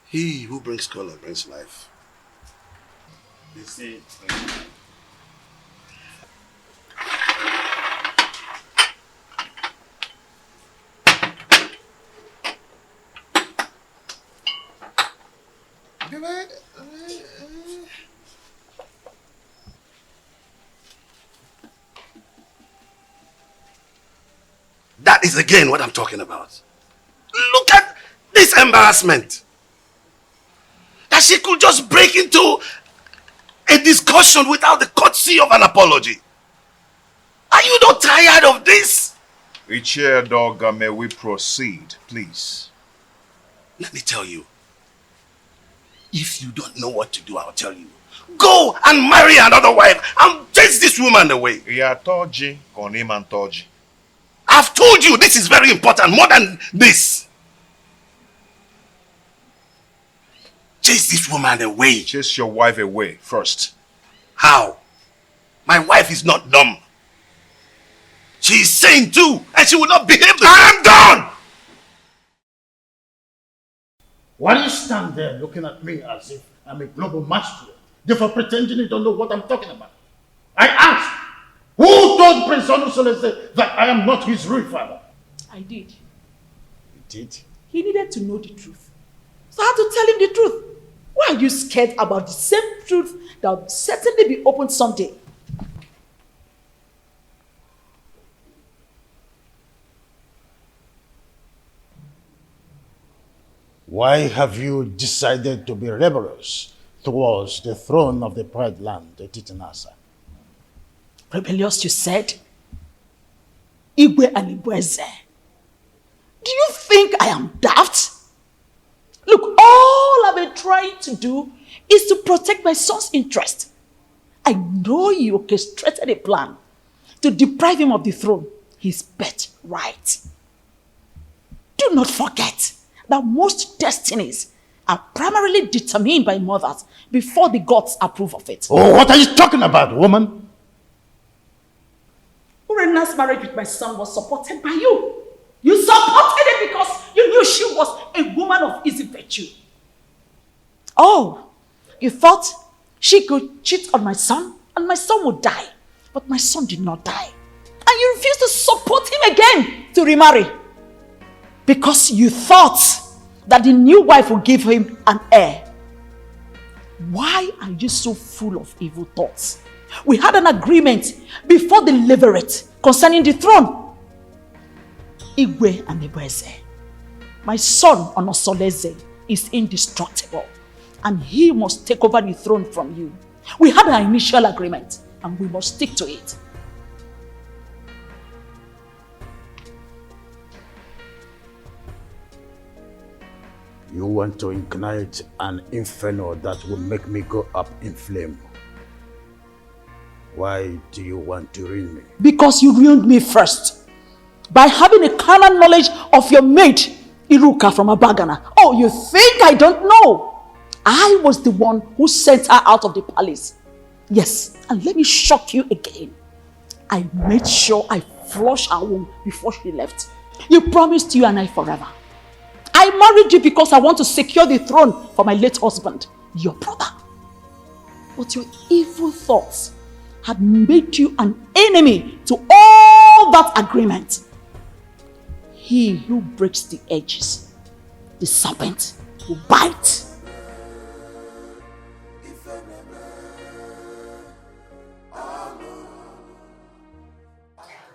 He who brings color brings life. You see, That is again what I'm talking about. Look at this embarrassment. That she could just break into a discussion without the courtesy of an apology. Are you not tired of this? Ichie Doga, may we proceed, please? Let me tell you. If you don't know what to do, I'll tell you. Go and marry another wife and chase this woman away. I've told you this is very important, more than this. Chase this woman away. Chase your wife away first. How? My wife is not dumb. She is sane too, and she will not behave the I'm done! Why do you stand there looking at me as if I'm a global masquerade, therefore pretending you don't know what I'm talking about? I asked, who told Prince Onusolese that I am not his real father? I did. You did? He needed to know the truth. So I had to tell him the truth. Why are you scared about the same truth that will certainly be opened someday? Why have you decided to be rebellious towards the throne of the Pride Land, the Titanasa? Rebellious, you said? Igwe and Igweze. Do you think I am daft? Look, all I've been trying to do is to protect my son's interest. I know you orchestrated a plan to deprive him of the throne, his birthright. Do not forget that most destinies are primarily determined by mothers before the gods approve of it. Oh, what are you talking about, woman? Urena's marriage with my son was supported by you. You supported it because you knew she was a woman of easy virtue. Oh, you thought she could cheat on my son and my son would die. But my son did not die. And you refused to support him again to remarry. Because you thought that the new wife would give him an heir. Why are you so full of evil thoughts? We had an agreement before the levirate concerning the throne. Igwe and Igweze. My son Onosoleze is indestructible and he must take over the throne from you. We had an initial agreement and we must stick to it. You want to ignite an inferno that will make me go up in flame. Why do you want to ruin me? Because you ruined me first. By having a carnal knowledge of your mate, Iruka from Abagana. Oh, you think I don't know? I was the one who sent her out of the palace. Yes, and let me shock you again. I made sure I flushed her womb before she left. You promised you and I forever. I married you because I want to secure the throne for my late husband, your brother. But your evil thoughts had made you an enemy to all that agreement. He who breaks the edges, the serpent will bite.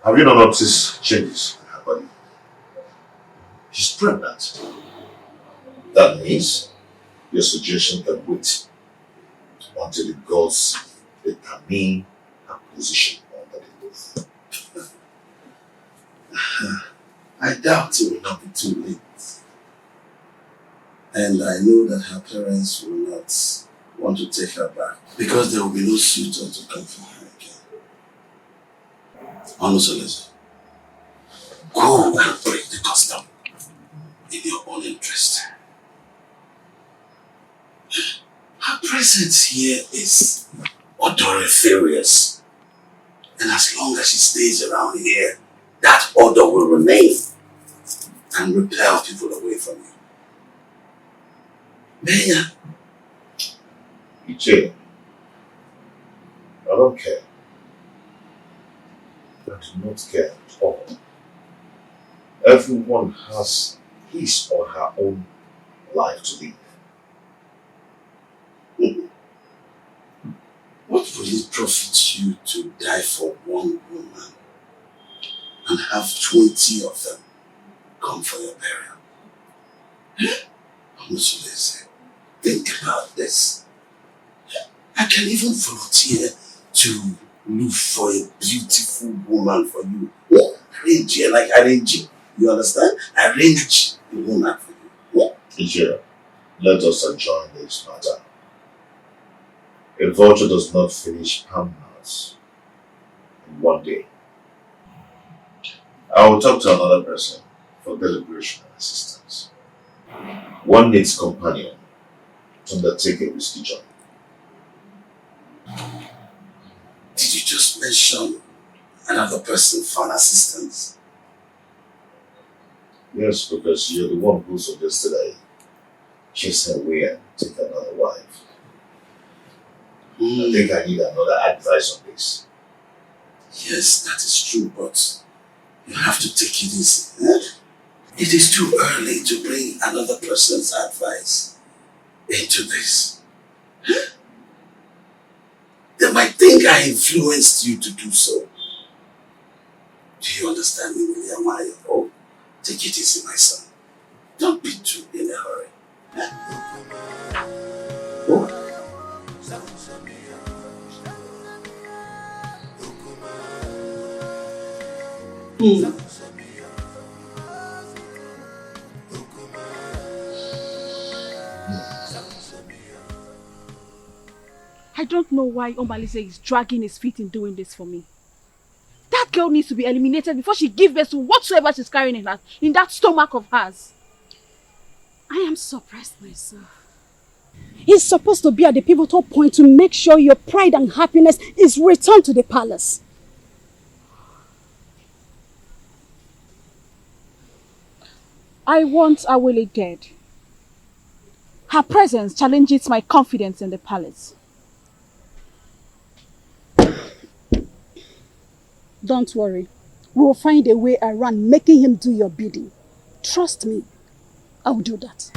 Have you not noticed changes in her body? She's pregnant. That means your suggestion can wait until the gods determine her position under the roof. I doubt it will not be too late. And I know that her parents will not want to take her back because there will be no suitor to come for her again. Onusolese, go and break the custom in your own interest. Her presence here is odoriferous. And as long as she stays around here, that odor will remain and repel people away from you. Maya. Ichie, I don't care. I do not care at all. Everyone has his or her own life to live. What will it profit you to die for one woman and have 20 of them come for your burial. Honestly, think about this. I can even volunteer to look for a beautiful woman for you. Arrange her, like arrange it. You understand? Arrange the woman for you. Teacher, let us adjourn this matter. A vulture does not finish Palmhouse in one day. I will talk to another person for deliberation and assistance. One needs companion to undertake a risky journey. Did you just mention another person for an assistance? Yes, because you're the one who suggested I chase her away and take another wife. I think I need another advice on this. Yes, that is true, but you have to take it easy. It is too early to bring another person's advice into this. They might think I influenced you to do so. Do you understand me, William? Oh, take it easy, my son. Don't be too in a hurry. Oh. I don't know why Malice is dragging his feet in doing this for me. That girl needs to be eliminated before she gives birth to whatsoever she's carrying in that stomach of hers. I am surprised myself. He's supposed to be at the pivotal point to make sure your pride and happiness is returned to the palace. I want Awele dead. Her presence challenges my confidence in the palace. Don't worry. We will find a way around making him do your bidding. Trust me. I will do that.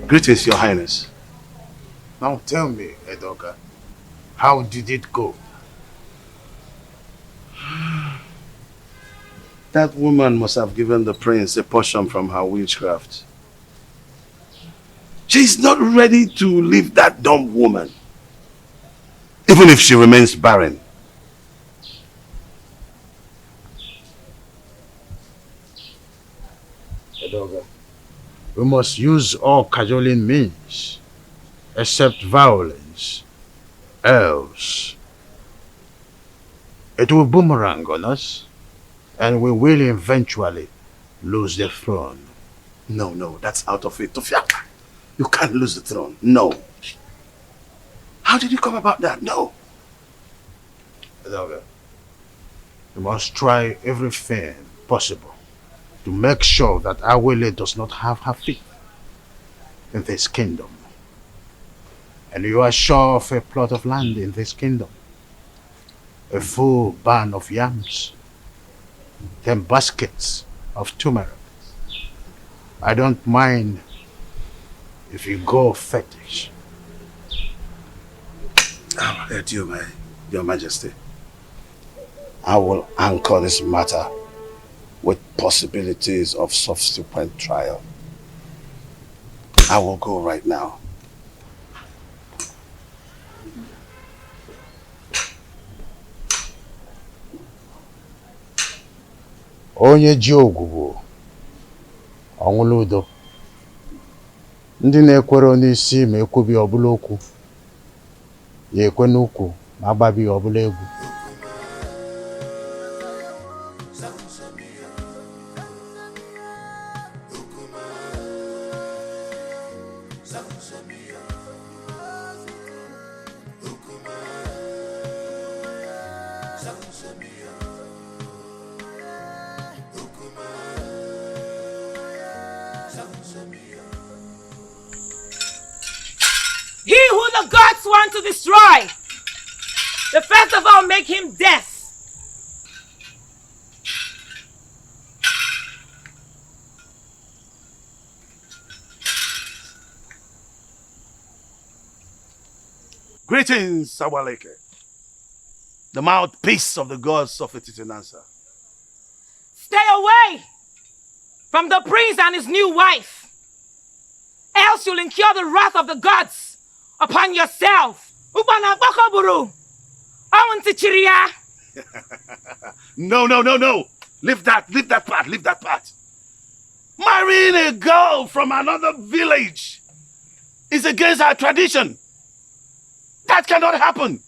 Greetings, Your Highness. Now tell me, Edoga, how did it go? That woman must have given the prince a portion from her witchcraft. She's not ready to leave that dumb woman, even if she remains barren. Edoga, we must use all cajoling means, except violence. Else, it will boomerang on us, and we will eventually lose the throne. No, that's out of it. Tofiaka, you can't lose the throne. No. How did you come about that? No. Edoga, we must try everything possible to make sure that Awele does not have her feet in this kingdom. And you are sure of a plot of land in this kingdom, a full barn of yams, 10 baskets of turmeric. I don't mind if you go fetish. Your Majesty, I will anchor this matter with possibilities of subsequent trial. I will go right now. Onye ji ogwugwu ọnwụla udo. Ndị na-ekwere n'isi ma ekwubi ọbụla okwu, ya ekwe n'ukwu ma agbabi ọbụla egwu. He who the gods want to destroy, the first of all make him death. Greetings, Sawaleke, the mouthpiece of the gods of Ititinansa. Stay away from the prince and his new wife, else you'll incur the wrath of the gods upon yourself. Ubana Bokoburu, Awantichiria. No. Leave that part. Marrying a girl from another village is against our tradition. That cannot happen,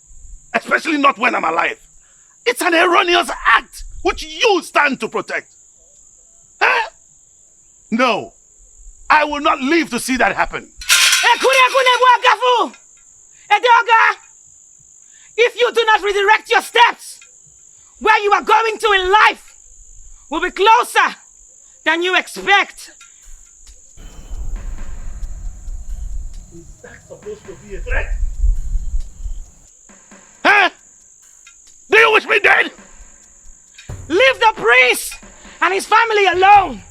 especially not when I'm alive. It's an erroneous act which you stand to protect. Huh? No, I will not live to see that happen. If you do not redirect your steps, where you are going to in life will be closer than you expect. Is that supposed to be a threat? Huh? Do you wish me dead? Leave the priest and his family alone.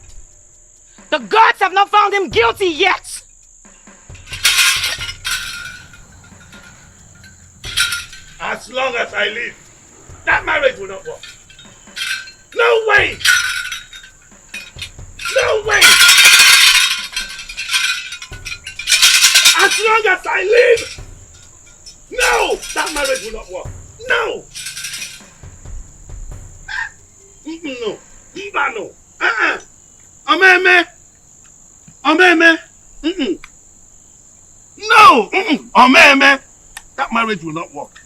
The gods have not found him guilty yet. As long as I live, that marriage will not work. No way! No way! As long as I live, no! That marriage will not work. No! No. Iba no. Omeme. No! Omeme. That marriage will not work.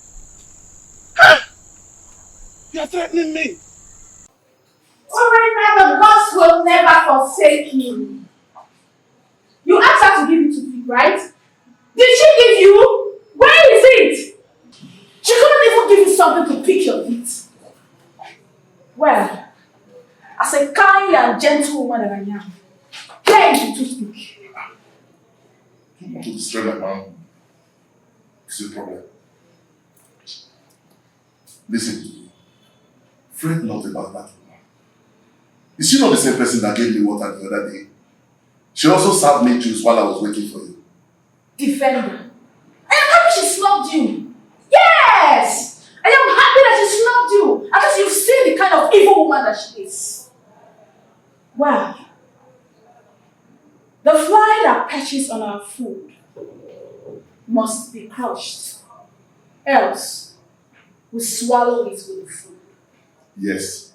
You're threatening me. Alright, now the gods will never forsake you. You asked her to give you toothpick, right? Did she give you? Where is it? She couldn't even give you something to pick your teeth. Well, as a kind and gentle woman that I am, here is the toothpick. You want to destroy that man? It's your problem. Listen, fret not about that woman. Is she not the same person that gave me water the other day? She also served me juice while I was waiting for you. Defender. I am happy she snubbed you. Yes! I am happy that she snubbed you. At least you've seen the kind of evil woman that she is. Well, the fly that perches on our food must be crushed. Else, we swallow it with the food. Yes.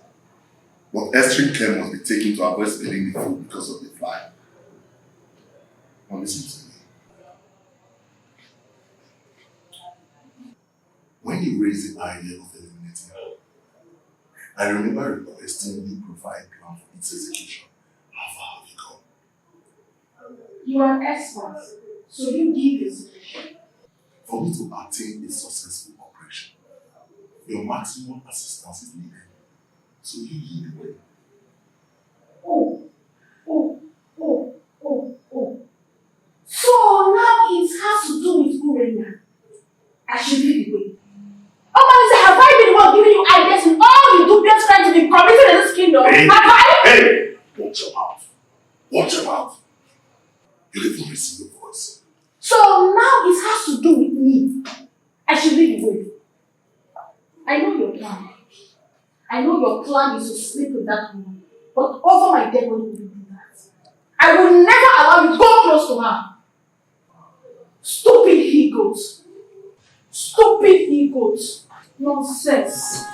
But extreme care must be taken to avoid spilling the food because of the fly. Now listen to me. When you raised the idea of eliminating her, I remember requesting you provide plan for its execution. How far have you gone? You are an expert, so you give the solution. For me to attain a successful operation, your maximum assistance is needed. So you lead the way. So now it has to do with Urena. I should lead the way. Oh, have I been the one giving you ideas in all the dubious crimes to be committed in this kingdom? Hey, have I? Hey! Watch your mouth. Watch your mouth. You even receive your voice. So now it has to do with me. I should lead the way. I know your plan. I know your plan is to sleep with that woman. But over my dead body will you do that? I will never allow you to go close to her. Stupid egos. Stupid egos. Nonsense.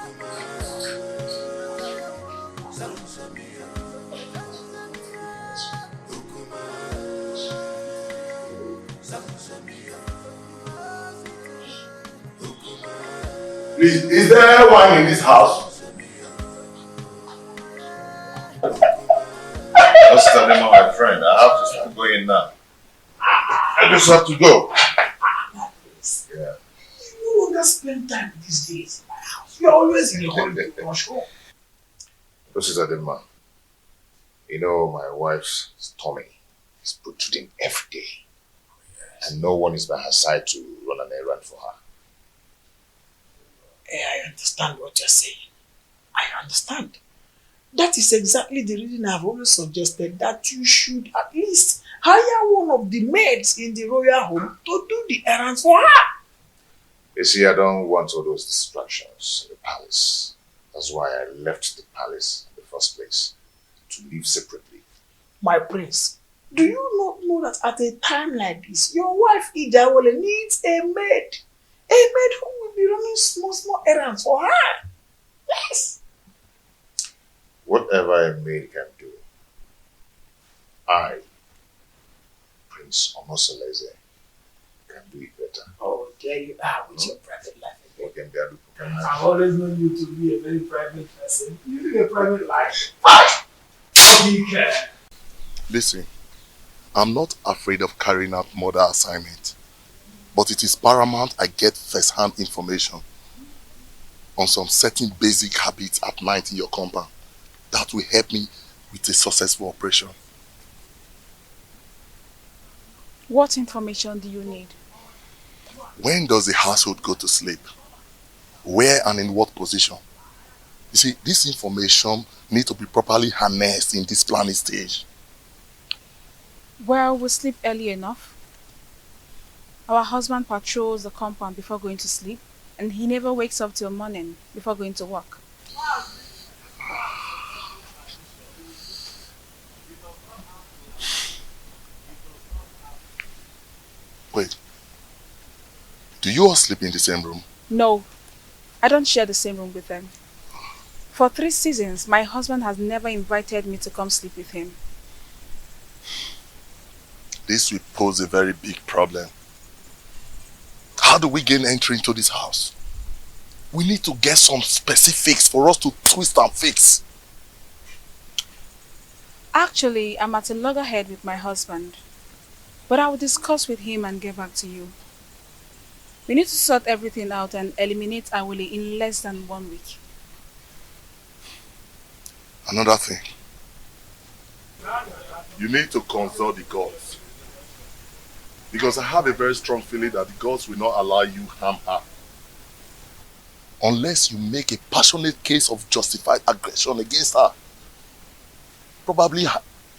Please, is there wine in this house? That's Tadema, my friend. I have to start going now. I just have to go. Yeah. You no longer spend time these days in my house. You're always in a hurry to rush home. This is Adema. You know, my wife's tummy is protruding every day. Yes. And no one is by her side to run an errand for her. I understand what you're saying. I understand. That is exactly the reason I've always suggested that you should at least hire one of the maids in the royal home to do the errands for her. You see, I don't want all those distractions in the palace. That's why I left the palace in the first place, to live separately. My prince, do you not know that at a time like this, your wife Ijawole needs a maid? A maid who will be running small errands for her. Yes. Whatever a maid can do, I, Prince Omosoleze, can do it better. Oh, there you are with your private life again. What can they do? I've always known you to be a very private person. You live a private life. You care. Listen, I'm not afraid of carrying out murder assignment, but it is paramount I get first-hand information on some certain basic habits at night in your compound that will help me with a successful operation. What information do you need? When does the household go to sleep? Where and in what position? You see, this information needs to be properly harnessed in this planning stage. Well, we sleep early enough. Our husband patrols the compound before going to sleep, and he never wakes up till morning before going to work. Wait, do you all sleep in the same room? No, I don't share the same room with them. For 3 seasons, my husband has never invited me to come sleep with him. This will pose a very big problem. How do we gain entry into this house? We need to get some specifics for us to twist and fix. Actually, I'm at a loggerhead with my husband, but I will discuss with him and get back to you. We need to sort everything out and eliminate Awole in less than 1 week. Another thing. You need to consult the gods. Because I have a very strong feeling that the gods will not allow you harm her. Unless you make a passionate case of justified aggression against her. Probably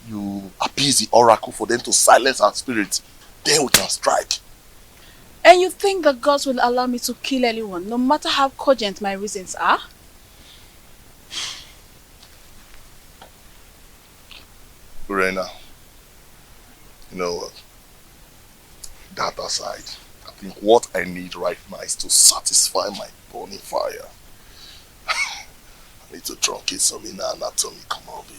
you appease the oracle for them to silence her spirit. Then we can strike. And you think the gods will allow me to kill anyone, no matter how cogent my reasons are? Urena, you know what? That aside, I think what I need right now is to satisfy my burning fire. I need to truncate some inner anatomy. Come on, baby.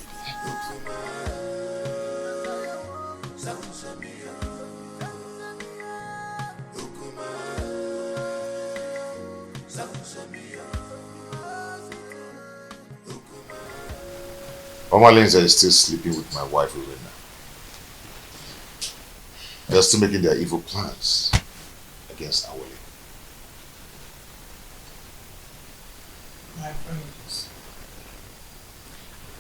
Mama Lindsay is still sleeping with my wife Urena. They're still making their evil plans against Awole. My friends,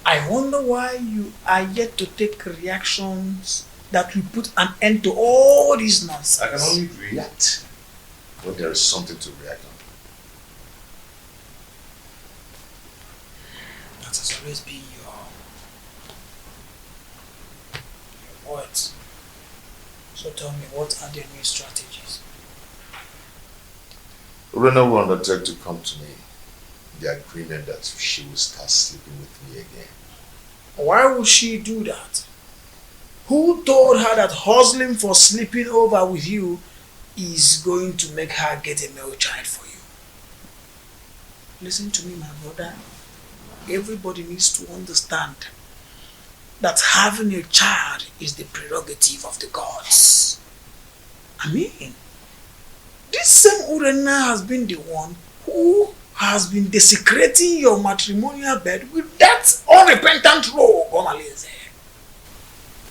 I wonder why you are yet to take reactions that will put an end to all this nonsense. I can only react when there is something to react on. That has always been your words. So tell me, what are the new strategies? Urena will undertake to come to me the agreement that she will start sleeping with me again. Why would she do that? Who told her that hustling for sleeping over with you is going to make her get a male child for you? Listen to me, my brother. Everybody needs to understand that having a child is the prerogative of the gods. I mean, this same Urena has been the one who has been desecrating your matrimonial bed with that unrepentant rogue, Omaleze.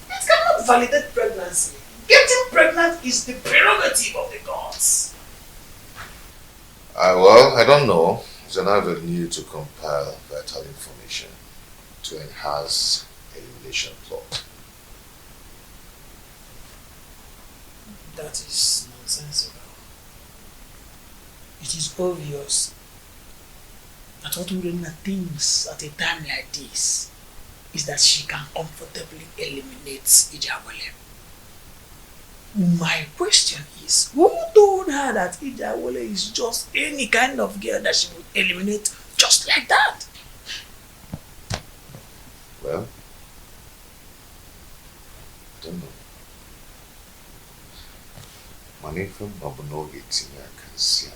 It cannot validate pregnancy. Getting pregnant is the prerogative of the gods. Well, I don't know. It's an avenue to compile vital information to enhance elimination plot. That is nonsensical. It is obvious that what Urena thinks at a time like this is that she can comfortably eliminate Ijawole. My question is, who told her that Ijawole is just any kind of girl that she would eliminate just like that? Well, I don't know. Money from Babuno gets in there because, you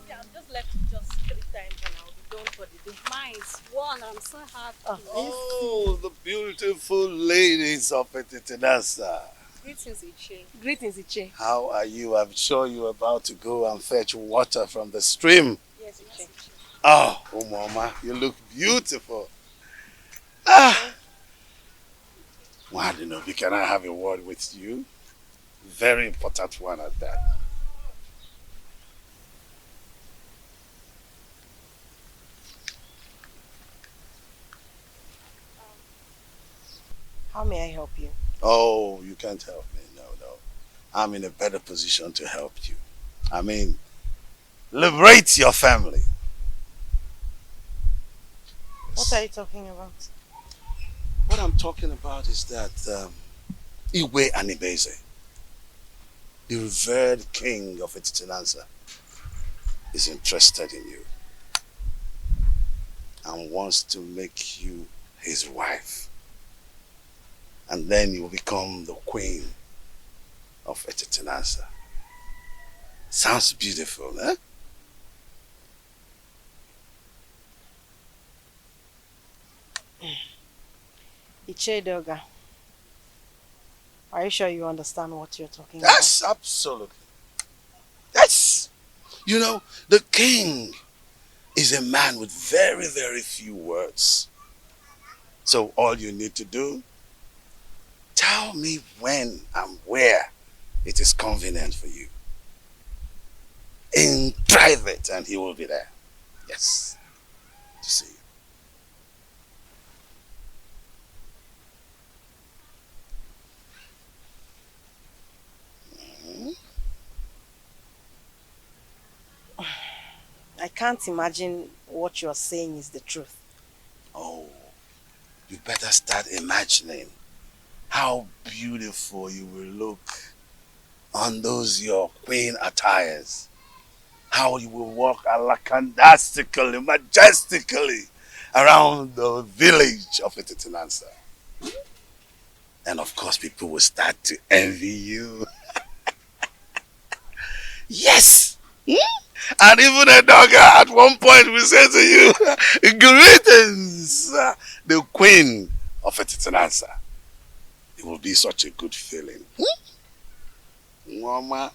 Yeah, I've just left it just 3 times and I'll be done for the day. Mine's one. I'm so happy. Oh, the beautiful ladies of Etitinasa. Greetings, Iche. Greetings, Iche. How are you? I'm sure you're about to go and fetch water from the stream. Yes, Iche. Oh, Mama, you look beautiful. Ah! Wadinobi, can I have a word with you? Very important one at that. How may I help you? Oh, you can't help me. No. I'm in a better position to help you. I mean, liberate your family. What are you talking about? What I'm talking about is that Iwe Anibeze, the revered king of Etitinanza, is interested in you and wants to make you his wife. And then you will become the queen of Etitinanza. Sounds beautiful, eh? Iche Doga, are you sure you understand what you're talking about? Yes, absolutely. Yes. You know, the king is a man with very, very few words. So all you need to do, tell me when and where it is convenient for you. In private, and he will be there. Yes. To see you. I can't imagine what you're saying is the truth. Oh, you better start imagining how beautiful you will look on those your queen attires. How you will walk alakandastically, majestically around the village of Etitinansa. And of course, people will start to envy you. Yes! And even a dogger at one point will say to you, greetings, the queen of Etitinansa. It will be such a good feeling. Mama.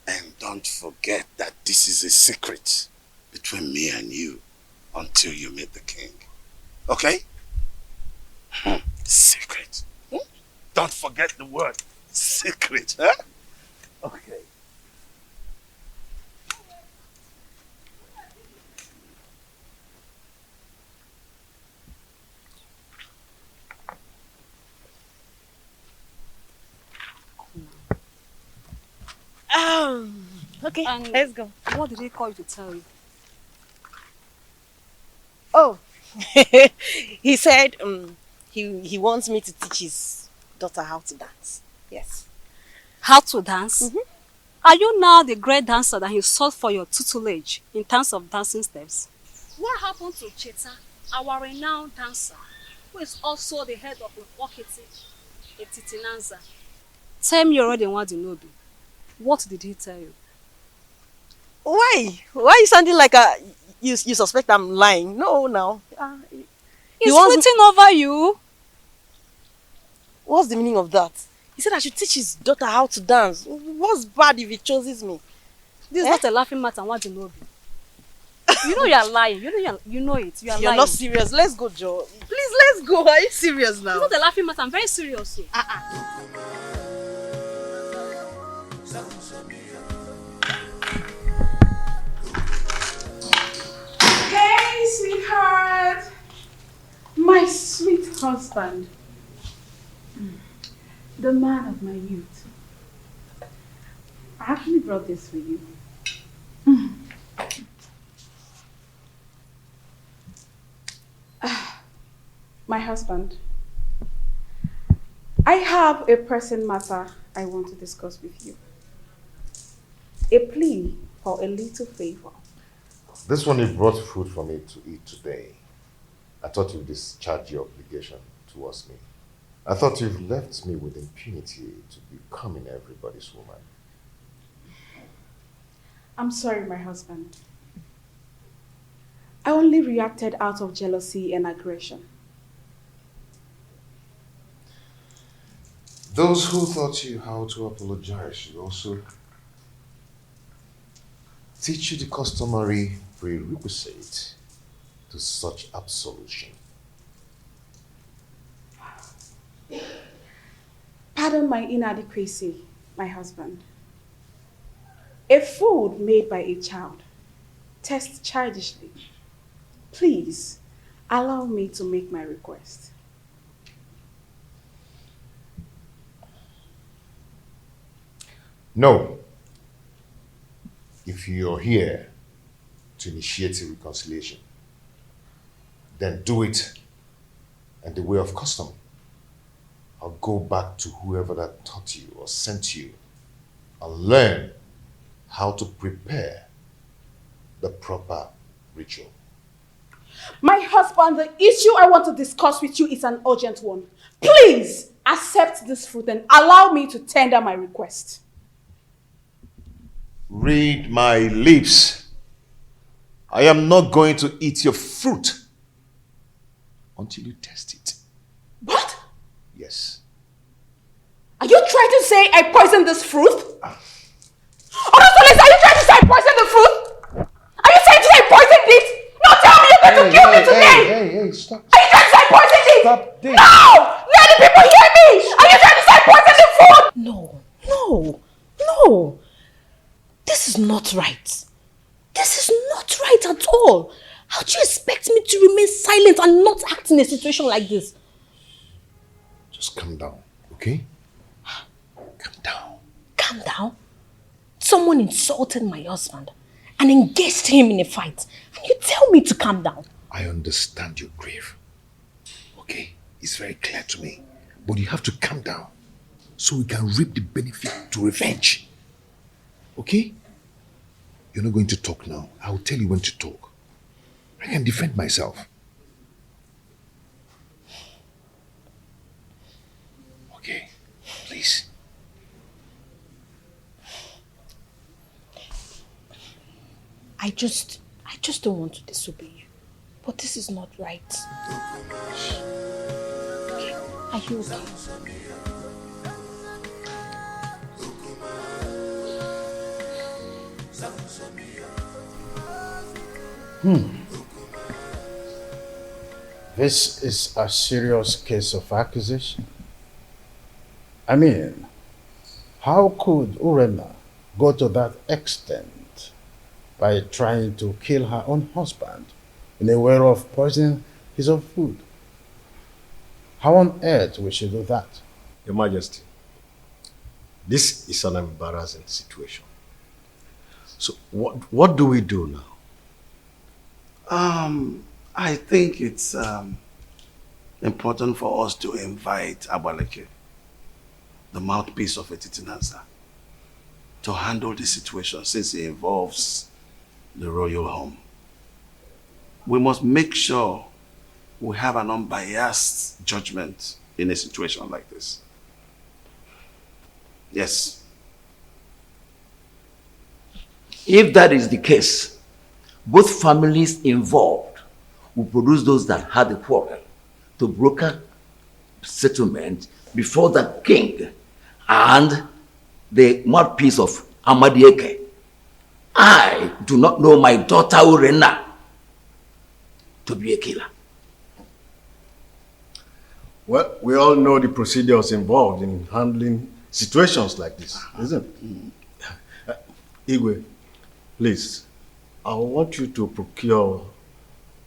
And don't forget that this is a secret between me and you until you meet the king. Okay? Secret. Don't forget the word secret. Huh? Okay. Okay, And let's go. What did he call you to tell you? Oh, he said he wants me to teach his daughter how to dance. Yes. How to dance? Are you now the great dancer that he sought for your tutelage in terms of dancing steps? What happened to Cheta, our renowned dancer, who is also the head of Okiti, Etitinanza? Tell me already what you know. What did he tell you? Why? Why are you sounding like you suspect I'm lying? No, now. He's flirting over you. What's the meaning of that? He said I should teach his daughter how to dance. What's bad if he chooses me? This is not a laughing matter. What do you know? You know you're lying. You know it. You're lying. Not serious. Let's go, Joe. Please, let's go. Are you serious now? It's not a laughing matter. I'm very serious. sweetheart. My sweet husband. The man of my youth. I actually brought this for you. My husband. I have a pressing matter I want to discuss with you. A plea for a little favor. This one you brought food for me to eat today. I thought you'd discharge your obligation towards me. I thought you've left me with impunity to becoming everybody's woman. I'm sorry, my husband. I only reacted out of jealousy and aggression. Those who taught you how to apologize should also teach you the customary prerequisite to such absolution. Pardon my inadequacy, my husband. A food made by a child tests childishly. Please, allow me to make my request. No. If you're here to initiate a reconciliation, then do it in the way of custom. I'll go back to whoever that taught you or sent you and learn how to prepare the proper ritual. My husband, the issue I want to discuss with you is an urgent one. Please accept this fruit and allow me to tender my request. Read my lips. I am not going to eat your fruit until you test it. What? Yes. Are you trying to say I poisoned this fruit? Honestly, are you trying to say I poisoned the fruit? Are you trying to say I poisoned it? No, tell me you're going to kill me today! Hey, stop. Are you trying to say I poisoned it? Stop this. No! Let the people hear me! Are you trying to say I poisoned the fruit? No. This is not right. This is not right at all. How do you expect me to remain silent and not act in a situation like this? Just calm down, okay? Calm down. Calm down? Someone insulted my husband and engaged him in a fight. And you tell me to calm down. I understand your grief. Okay? It's very clear to me. But you have to calm down so we can reap the benefit to revenge. Okay? You're not going to talk now. I'll tell you when to talk. I can defend myself. Okay? Please. I just don't want to disobey you. But this is not right. Are you okay? This is a serious case of accusation. I mean, how could Urena go to that extent by trying to kill her own husband in a way of poisoning his own food? How on earth will she do that? Your Majesty, this is an embarrassing situation. So what do we do now? I think it's important for us to invite Abaleke, the mouthpiece of Etitinanza, to handle the situation since it involves the royal home. We must make sure we have an unbiased judgment in a situation like this. Yes. If that is the case, both families involved will produce those that had the quarrel to broker settlement before the king and the mouthpiece of Amadieke. I do not know my daughter Urena to be a killer. Well, we all know the procedures involved in handling situations like this, isn't it? Igwe, please, I want you to procure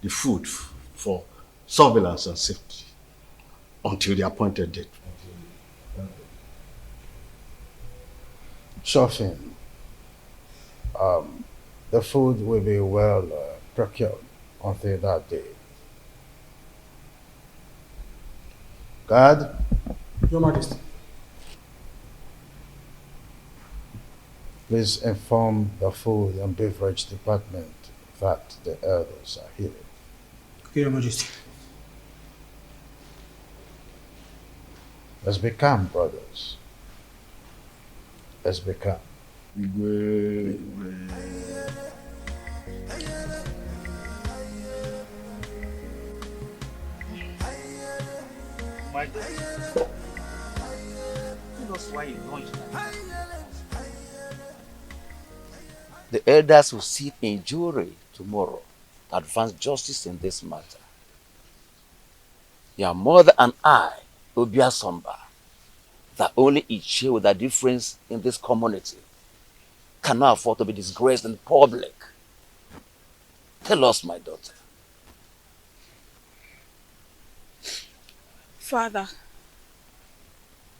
the food for surveillance and safety until the appointed date. Sure thing. The food will be well procured until that day. Guard. Your Majesty. Please inform the food and beverage department that the elders are here. Okay, Your Majesty. Let's be calm, brothers. Let's be calm. My God. That's why you launched that. The elders will sit in jury tomorrow to advance justice in this matter. Your mother and I will be somber that only each year with a difference in this community cannot afford to be disgraced in public. Tell us, my daughter. Father,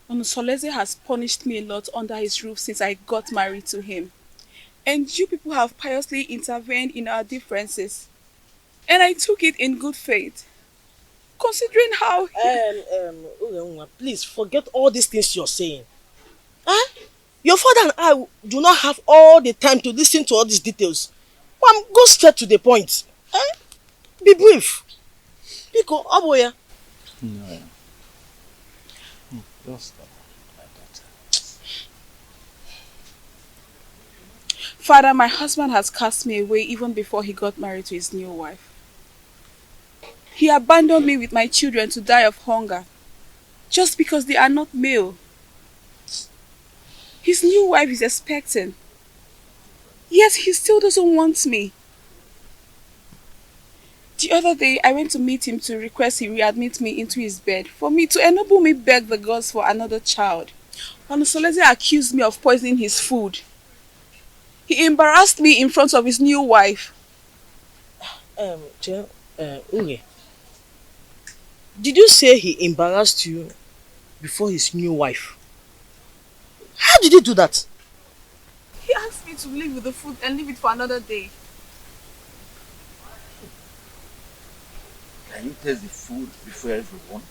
Onusoleze has punished me a lot under his roof since I got married to him. And you people have piously intervened in our differences. And I took it in good faith. Considering how... Please forget all these things you're saying. Huh? Your father and I do not have all the time to listen to all these details. Go straight to the point. Huh? Be brief. Pico, Aboya. No. Just my daughter. Father, my husband has cast me away even before he got married to his new wife. He abandoned me with my children to die of hunger, just because they are not male. His new wife is expecting, yet he still doesn't want me. The other day, I went to meet him to request he readmit me into his bed for me to enable me beg the gods for another child. Onusoleze accused me of poisoning his food. He embarrassed me in front of his new wife. Unge, did you say he embarrassed you before his new wife? How did he do that? He asked me to leave with the food and leave it for another day. Can you taste the food before everyone?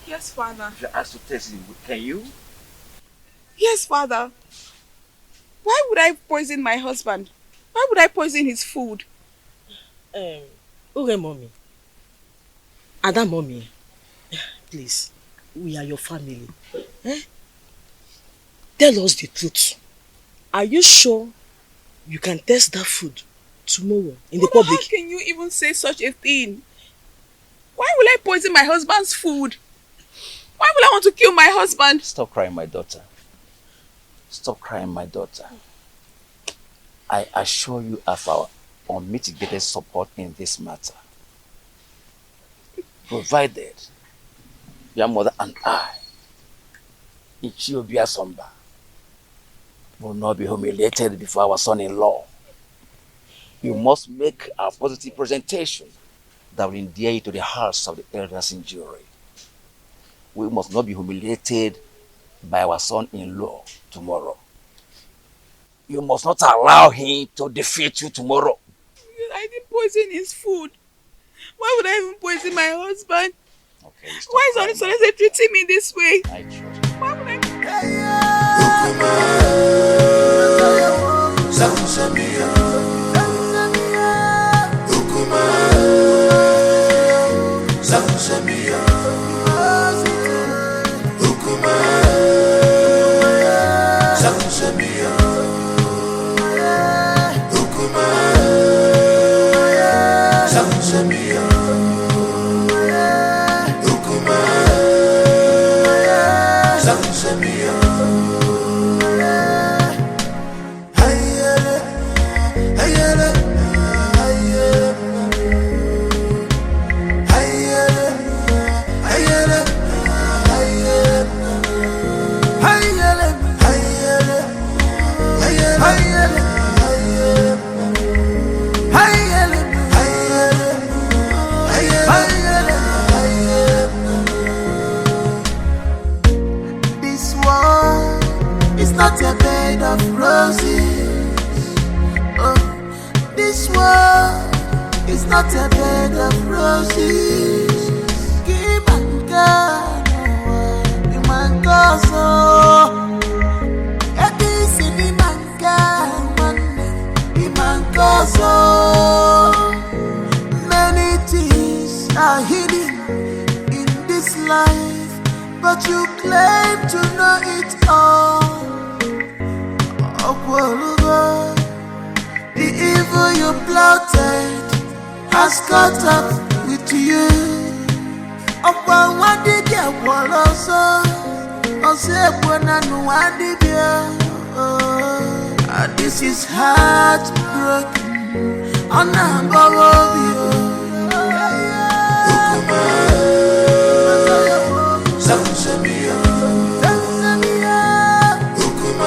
Yes, Father. If you're asked to taste it, can you? Yes, Father. Why would I poison my husband? Why would I poison his food? Uge mommy. Ada mommy. Please, we are your family. Tell us the truth. Are you sure you can taste that food tomorrow in the public? How can you even say such a thing? Why will I poison my husband's food? Why will I want to kill my husband? Stop crying, my daughter. Stop crying, my daughter. I assure you of our unmitigated support in this matter. Provided your mother and I, Ichiobia Somba, will not be humiliated before our son-in-law. You must make a positive presentation that will endear you to the hearts of the elders in jury. We must not be humiliated by our son-in-law tomorrow. You must not allow him to defeat you tomorrow. I didn't poison his food. Why would I even poison my husband? Okay, why is Onusoleze treating me this way? I trust. Why would I... not a bed of roses. Oh, this world is not a bed of roses. Give and God, be my cousin. Every city man can be my cousin. Many things are hidden in this life, but you claim to know it all. Oh, God, the evil you plotted has caught up with you. Oh, what did you want also? Oh, say, when I know what did you? This is heartbroken. On a borrow. Ukuma